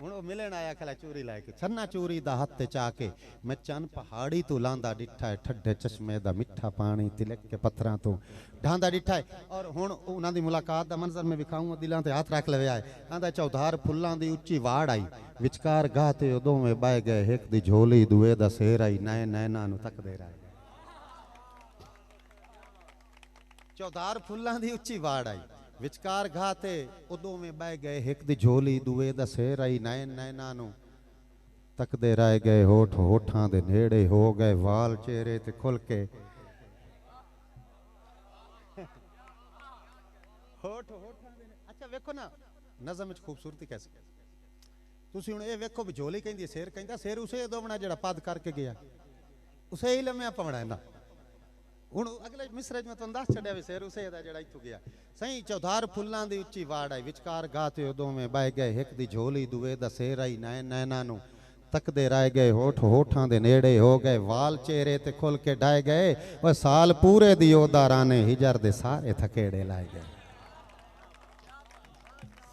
ਹੁਣ ਉਹ ਮਿਲਣ ਆਇਆ ਖਲਾ ਚੂਰੀ ਲੈ ਕੇ ਛੰਨਾ ਚੂਰੀ ਦਾ ਹੱਥ ਤੇ ਚਾ ਕੇ ਮੈਂ ਚੰਨ ਪਹਾੜੀ ਤੋਂ ਲਾਂਦਾ ਡਿੱਠਾ ਹੈ ਠੱਡੇ ਚਸ਼ਮੇ ਦਾ ਮਿੱਠਾ ਪਾਣੀ ਤਿਲਕ ਕੇ ਪੱਥਰਾਂ ਤੋਂ ਢਾਂਦਾ ਡਿੱਠਾ ਹੈ ਔਰ ਹੁਣ ਉਹਨਾਂ ਦੀ ਮੁਲਾਕਾਤ ਦਾ ਮੰਜ਼ਰ ਮੈਂ ਵਿਖਾਊਂਗਾ ਦਿਲਾਂ ਤੇ ਹੱਥ ਰੱਖ ਲਵੇ ਆਏ ਆਂਦਾ ਚੌਧਾਰ ਫੁੱਲਾਂ ਦੀ ਉੱਚੀ ਵਾੜ ਆਈ ਵਿਚਕਾਰ ਗਾਹ ਤੇ ਉਹ ਦੋਵੇਂ ਬਹਿ ਗਏ ਇੱਕ ਦੀ ਝੋਲੀ ਦੂਏ ਦਾ ਸਿਰ ਆਈ ਨਏ ਨੈਨਾਂ ਨੂੰ ਤੱਕਦੇ ਰਹੇ ਚੌਧਾਰ ਫੁੱਲਾਂ ਦੀ ਉੱਚੀ ਵਾੜ ਆਈ ਵਿਚਕਾਰ ਘਾਹ ਤੇ ਉਦੋਂ में ਬਹਿ ਗਏ ਇੱਕ ਦੀ ਝੋਲੀ ਦੂਏ ਦਾ ਸਿਰ ਆਈ ਨੈਣ ਨੈਨਾਂ ਨੂੰ ਤੱਕਦੇ ਰਹਿ ਗਏ ਹੋਠ ਹੋਠਾਂ ਦੇ ਨੇੜੇ ਹੋ ਗਏ ਵਾਲ ਚਿਹਰੇ ਤੇ ਖੁੱਲ ਕੇ ਹੋਠ ਹੋਠਾਂ ਦੇ ਅੱਛਾ ਵੇਖੋ ਨਾ ਨਜ਼ਮ ਵਿੱਚ ਖੂਬਸੂਰਤੀ ਕੈਸੀ ਤੁਸੀਂ ਹੁਣ ਇਹ ਵੇਖੋ ਵੀ ਝੋਲੀ ਕਹਿੰਦੀ ਸਿਰ ਕਹਿੰਦਾ ਸਿਰ ਉਸੇ ਦੋਵਣਾ ਜਿਹੜਾ ਪਦ ਕਰਕੇ ਗਿਆ ਉਸੇ ਹੀ ਲੰਮਿਆ ਪਵਣਾ ਨਾ ਹੁਣ ਅਗਲੇ ਮਿਸਰੇ ਚ ਮੈਂ ਤੁਹਾਨੂੰ ਦੱਸ ਛੱਡਿਆ ਵੀ ਸਿਰ ਉਸੇ ਦਾ ਜਿਹੜਾ ਇੱਥੋਂ ਗਿਆ ਸਹੀ ਚੌਧਾਰ ਫੁੱਲਾਂ ਦੀ ਉੱਚੀ ਵਾੜ ਆਈ ਵਿਚਕਾਰ ਗਾਹ ਤੇ ਦੋਵੇਂ ਬਹਿ ਗਏ ਇੱਕ ਦੀ ਝੋਲੀ ਦੂਏ ਦਾ ਸਿਰ ਆਈ ਨੈਣ ਨੈਨਾਂ ਨੂੰ ਤੱਕਦੇ ਰਹਿ ਗਏ ਹੋਠ ਹੋਠਾਂ ਦੇ ਨੇੜੇ ਹੋ ਗਏ ਵਾਲ ਚਿਹਰੇ ਤੇ ਖੁੱਲ ਕੇ ਡਾਏ ਗਏ ਉਹ ਸਾਲ ਪੂਰੇ ਦੀ ਉਹਦਾਰਾਂ ਨੇ ਹਿਜਰ ਦੇ ਸਾਰੇ ਥਕੇੜੇ ਲਾਏ ਗਏ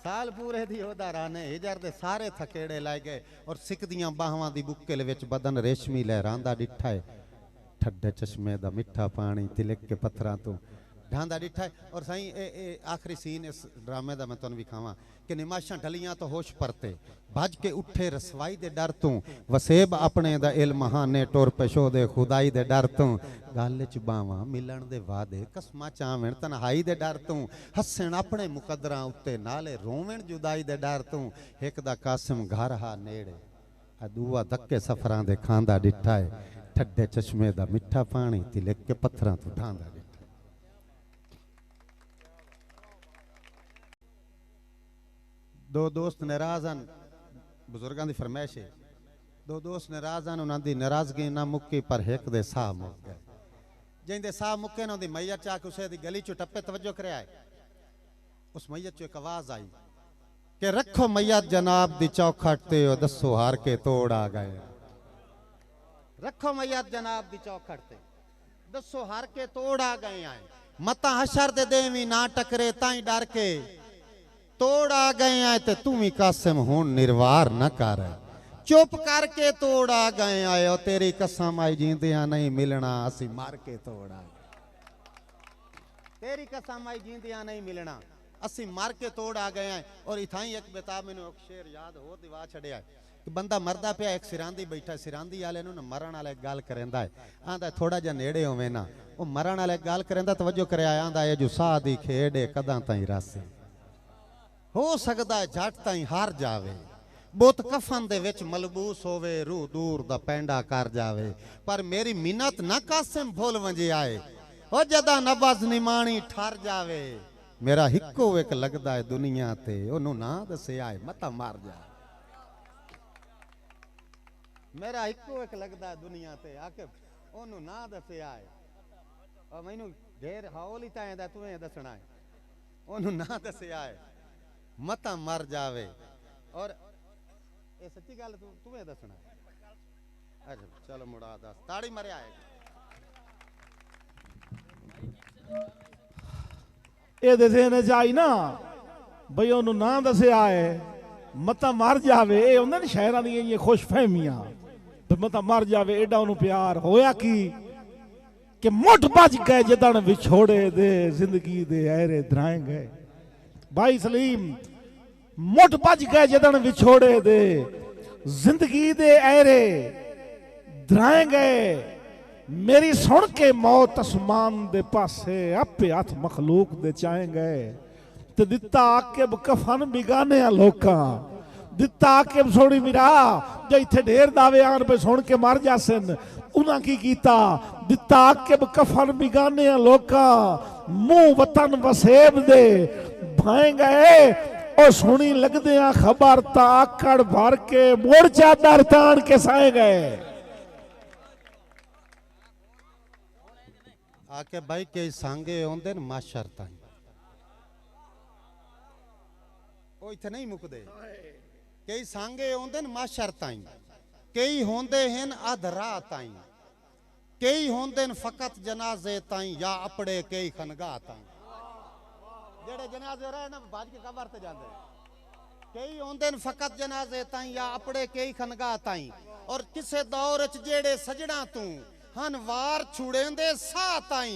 ਸਾਲ ਪੂਰੇ ਦੀ ਉਹਦਾਰਾਂ ਨੇ ਹਿਜਰ ਦੇ ਸਾਰੇ ਥਕੇੜੇ ਲਾਏ ਗਏ ਔਰ ਸਿੱਕਦੀਆਂ ਬਾਹਾਂ ਦੀ ਬੁੱਕਲ ਵਿੱਚ ਬਦਨ ਰੇਸ਼ਮੀ ਲਹਿਰਾਂਦਾ ਡਿੱਠਾ ਹੈ ठड्डे चश्मे दा मिठा पानी तिलक के पत्थरां तो ढांदा डिठा है और सही ए आखिरी सीन इस ड्रामे दा मैं तुहानू विखावां कि निमाशां ढलियां तो होश परते भज के उठे रसवाई दे डर तों वसेब अपने दा इल्म हाने टुर पेशो दे खुदाई दे डर तों गल च बावां मिलन दे वादे कसमां चावण तन्हाई दे डर तों हसन अपने मुकद्दरां उत्ते नाले रोवण जुदाई दे डर तों एक दा कासिम घर हा नेड़े दूआ धक्के सफरां दे खांदा डिठा है ठड्डे चश्मे दा मिठा पानी तिलक के पत्थरां तो ढांदा डिठा दो दोस्त नाराज़न बुजुर्गां दी फरमाइश है दो दोस्त नाराज़न उन्हां दी नाराज़गी ना मुक्की पर एक दे साह मुक गए जिंदे साह मुक्के ना दी मैयत चा के उसे दी गली चो टप्पे तवज्जो करे आए उस मैयत चो एक आवाज आई कि रखो मैयत जनाब दी चौखट ते दसो हार के तोड़ आ गए रखो मैयत जनाब दी चौखट ते दसो हार के तोड़ आ गए आए मता हशर दे देवी ना टकरे ताई डर के तोड़ आ गए आए ते तू भी कासिम हुन निर्वार न कर चुप करके तोड़ आ गए आए और तेरी कसम आई जींदियां नहीं मिलना असी मार के तोड़ आ गए तेरी कसम आई जींदियां नहीं मिलना असी मार के तोड़ आ गए आए और इथाई एक बेताब मैंने एक शेर याद हो दिवा छड़िया है कि बंदा मरदा पिया एक सिरांदी बैठा सिरांदी वाले नूं मरण वाले गल करेंदा है आंदा थोड़ा जा नेड़े होवे ना वो मरण वाले गल करेंदा तवज्जो करे आंदा ये जो साह दी खेड है कदां ताईं रासे हो सकदा है झट ताईं हार जावे बोत कफन दे विच मलबूस होवे रूह दूर दा पैंडा कर जावे पर मेरी मिन्नत ना कासिम भूल वंजे आए ओ जदा नवाज निमाणी ठर जावे मेरा हिक्को एक लगदा है दुनिया ते ओनू ना दसे आए मता मार जाए मेरा इको एक लगदा है दुनिया ते आके ओनू ना दसे आए और मैनू ढेर हौली ताएंदा तूं दसना है ओनू ना दसे आए मता मर जावे और ये सच्ची गल तूं दसना है अच्छा चलो मुड़ा दस ताड़ी मरे आए ये दसे ने जाई ना भई ओनू ना दसे आए मता मर जावे ये हुंदे ने शायरां दी ये खुश फहमियां मता मर जावे एडा उन्होंने प्यार होया कि मुठ बज गए जदन विछोड़े दे जिंदगी दे ऐरे धराए गए भाई सलीम मुठ बज गए जदन विछोड़े दे जिंदगी दे ऐरे धराए गए मेरी सुन के मौत आसमान दे पासे आपे हथ मखलूक दे चाहे गए ते दिता आके कफन बिगाने लोकां दिता के सोड़ी मिरा जो इत्थे ढेर दावे आन पे सुन के मर जासन उन्हां की कीता दिता के कफन बिगाने लोका मुंह वतन वसेब दे भाए गए और सुनी लगदे खबर ता आकड़ भर के मोड़ चादर तान के साए गए आके भाई के सांगे आउंदे न माशर ताई ओ इत्थे नहीं मुकदे कई सांगे आउंदे न माशर ताई कई होंदे हन अधरा ताई कई होंदे न फकत जनाजे ताई या अपड़े कई खनगाह ताई जेड़े जनाजे रहे ना बाज के कबर ते जांदे कई होंदे न फकत जनाजे ताई या अपने कई खनगा ताई और किसे दौर च जेड़े सजणा तू हन वार छुड़ेंदे सा ताई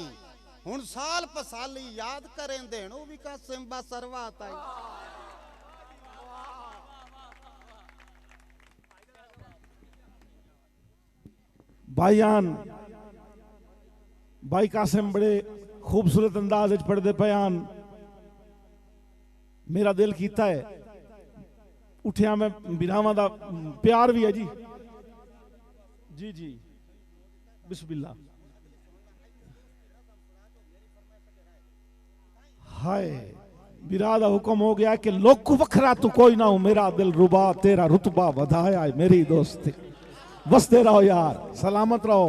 हुन साल पसाली याद करेंदे ओ भी कासिम बसरवा ताई। भाईयान भाई कासिम बड़े खूबसूरत अंदाज च पढ़दे बयान मेरा दिल कीता है उठिया मैं बिरावां दा प्यार भी है जी जी जी बिस्मिल्लाह। हाय बिरा दा हुक्म हो गया कि लोक वखरा तू कोई ना हो मेरा दिल रुबा तेरा रुतबा वधाया है मेरी दोस्ती। वसते रहो यार सलामत रहो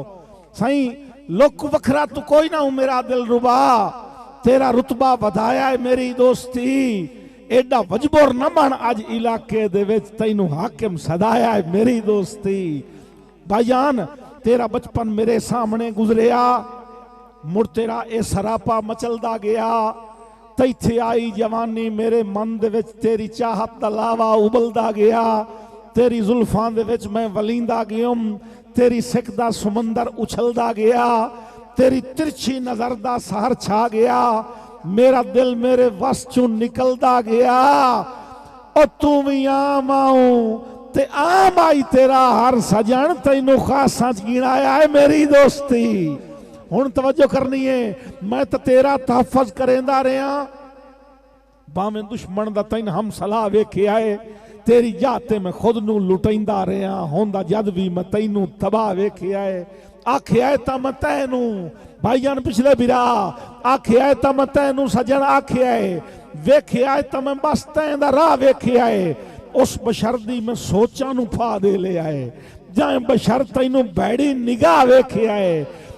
साईं लोक वखरा तू कोई ना हो मेरा दिल रुबा तेरा रुतबा वधाया है मेरी दोस्ती। एडा वजबोर न बन अज इलाके दे विच तैनू हाकिम सदाया है मेरी दोस्ती। भाईजान तेरा बचपन मेरे सामने गुजरिया मुड़ तेरा ए सरापा मचलदा गया तैथे आई जवानी मेरे मन दे विच तेरी चाहत दा लावा उबलदा गया तेरी जुल्फां दे विच मैं वलींदा गयम तेरी सिक दा समंदर उछलदा गया तेरी तिरछी नजर दा सहर छा गया मेरा दिल मेरे वस चों निकलदा गया और तू भी आम आऊं ते आम आई तेरा हर सजन तैनू खासा च गिनाया है मेरी दोस्ती। हुण तवज्जो करनी है मैं तो तेरा तहफ़्फ़ुज़ करेंदा रहा भावें दुश्मन दा तैन हम सलाह वेखिया है तेरी जाते मैं खुद नू लुटैंदा रहा होंदा जद भी मैं तैनू तबाह वेखिया है आखिया है तां मैं तैनू भाईजान पिछले बिरा आखिया है तां मैं तैनू सजन आखिया है वेखिया है तां मैं बस तैं दा राह वेखिया है उस बशरदी मैं सोचा नू फा दे लिया है जाए बशर तैनू बैड़ी निगाह वेखिया है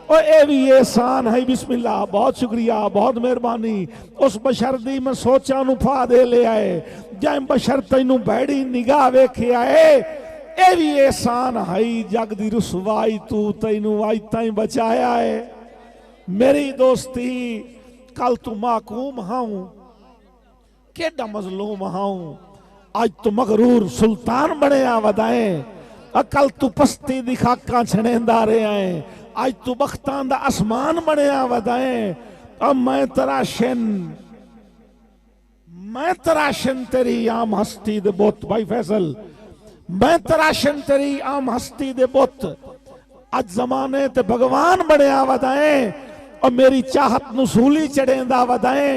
और ये भी एहसान है बिस्मिल्लाह बहुत शुक्रिया बहुत मेहरबानी उस बशरदी मैं सोचा नू फा दे ले आए जाए बशर तैनू बैड़ी निगाह वेखिया है ये भी एहसान है जग दी रुसवाई तू तैनू अज ताईं बचाया है मेरी दोस्ती। कल तू माकूम हाऊं केडा मजलूम हाऊं आज तू मगरूर सुल्तान बनया वदाए अकल तू पस्ती दी खाका छड़ेंदा रहा है आज तू बख्तां दा आसमान बनया वदाए अब मैं तराशन तेरी आम हस्ती दे बुत भाई फैसल मैं तराशन तेरी आम हस्ती दे बुत अज जमाने ते भगवान बनया वदाए और मेरी चाहत नसूली चढ़ेंदा वदाए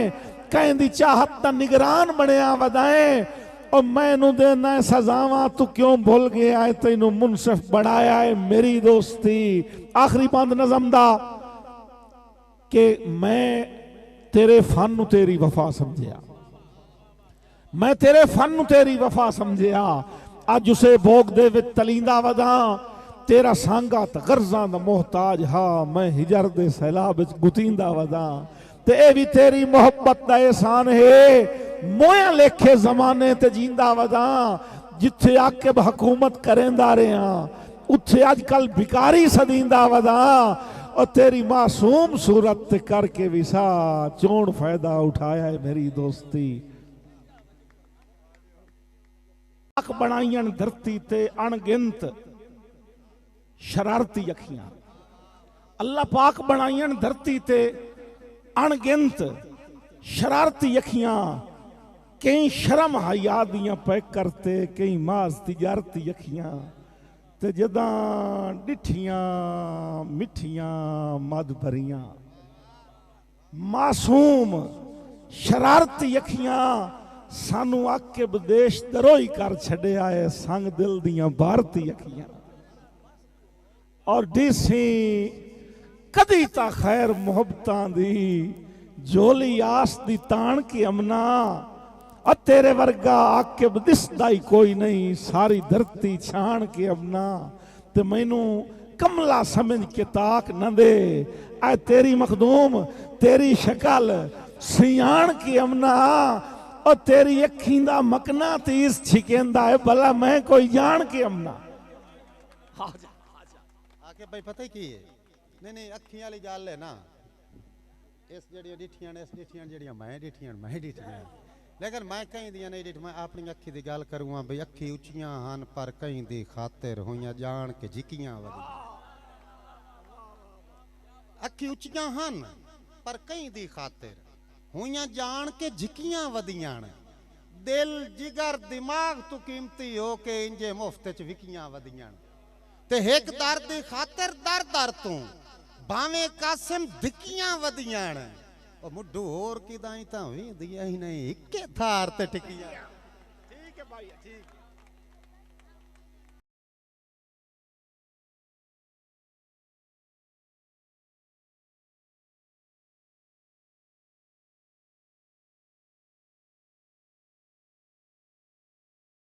कहीं दी चाहत दा निगरान बनया वदाए और मैनू देना सजावा तू क्यों भूल गया है तेनू मुनसिफ बनाया है मेरी दोस्ती। आखिरी बंद नज़म दा कि मैं तेरे फन नू तेरी वफा समझिया मैं तेरे फन नू तेरी वफा समझिया अज उसे भोग दे विच तलींदा वदा तेरा सांगा त गर्जां दा मोहताज हा मैं हिजर दे सैलाब विच गुतींदा वदा ते ए भी तेरी मोहब्बत दा एहसान है मोया लेखे जमाने ते जींदा वदा जिथे आके हुकूमत करेंदा रहा उथे अजकल भिकारी सदींदा वदा और तेरी मासूम सूरत ते करके विसा चोण फायदा उठाया है मेरी दोस्ती। अख बनाईयन धरती ते अणगिनत शरारती अखियां अल्लाह पाक बनाईयन धरती ते अणगिनत शरारती अखियां कई शर्म हया दियां पैक करते कई माज तिजारती अखियां ते जदा डिठियां मिठियां मद भरियां मासूम शरारती अखियां सानू आके विदेश दरोई कर छड़िया है संग दिल दियां भारती अखियां और डीसी कदी ता खैर मुहब्बतां दी जोली आस दी तान के अमना और तेरे वर्गा आके दिसदा ही कोई नहीं सारी धरती छान के अमना ते मैनू कमला समझ के ताक न दे ऐ तेरी मखदूम तेरी शक्ल सियाण के अमना और तेरी अखीं दा मकना तीस छिकेंदा है भला मैं कोई जान के अमना आके भाई पता ही की है नहीं अखियां वाली गल है ना इस जड़ियां डिठियां ने इस डिठियां जड़ियां मैं डिठियां लेकिन मैं कहीं दियां नहीं डिठ मैं अपनी अखी दी गल करूंगा भाई अखी उचियां हन पर कहीं दी खातिर होइयां जान के झिकियां वदी अखी उचियां हन पर कहीं दी खातिर होइयां जान के झिकियां वदियां दिल जिगर दिमाग तू कीमती हो के इंजे मुफ्त च विकियां वदियां ते एक दर दी खातिर दर दर तू भावे कासिम धिकियां वदियां ओ मुड्ढू और की दाई तां वी दिया ही नहीं इक्के थार ते टिकियां। ठीक है भाई ठीक।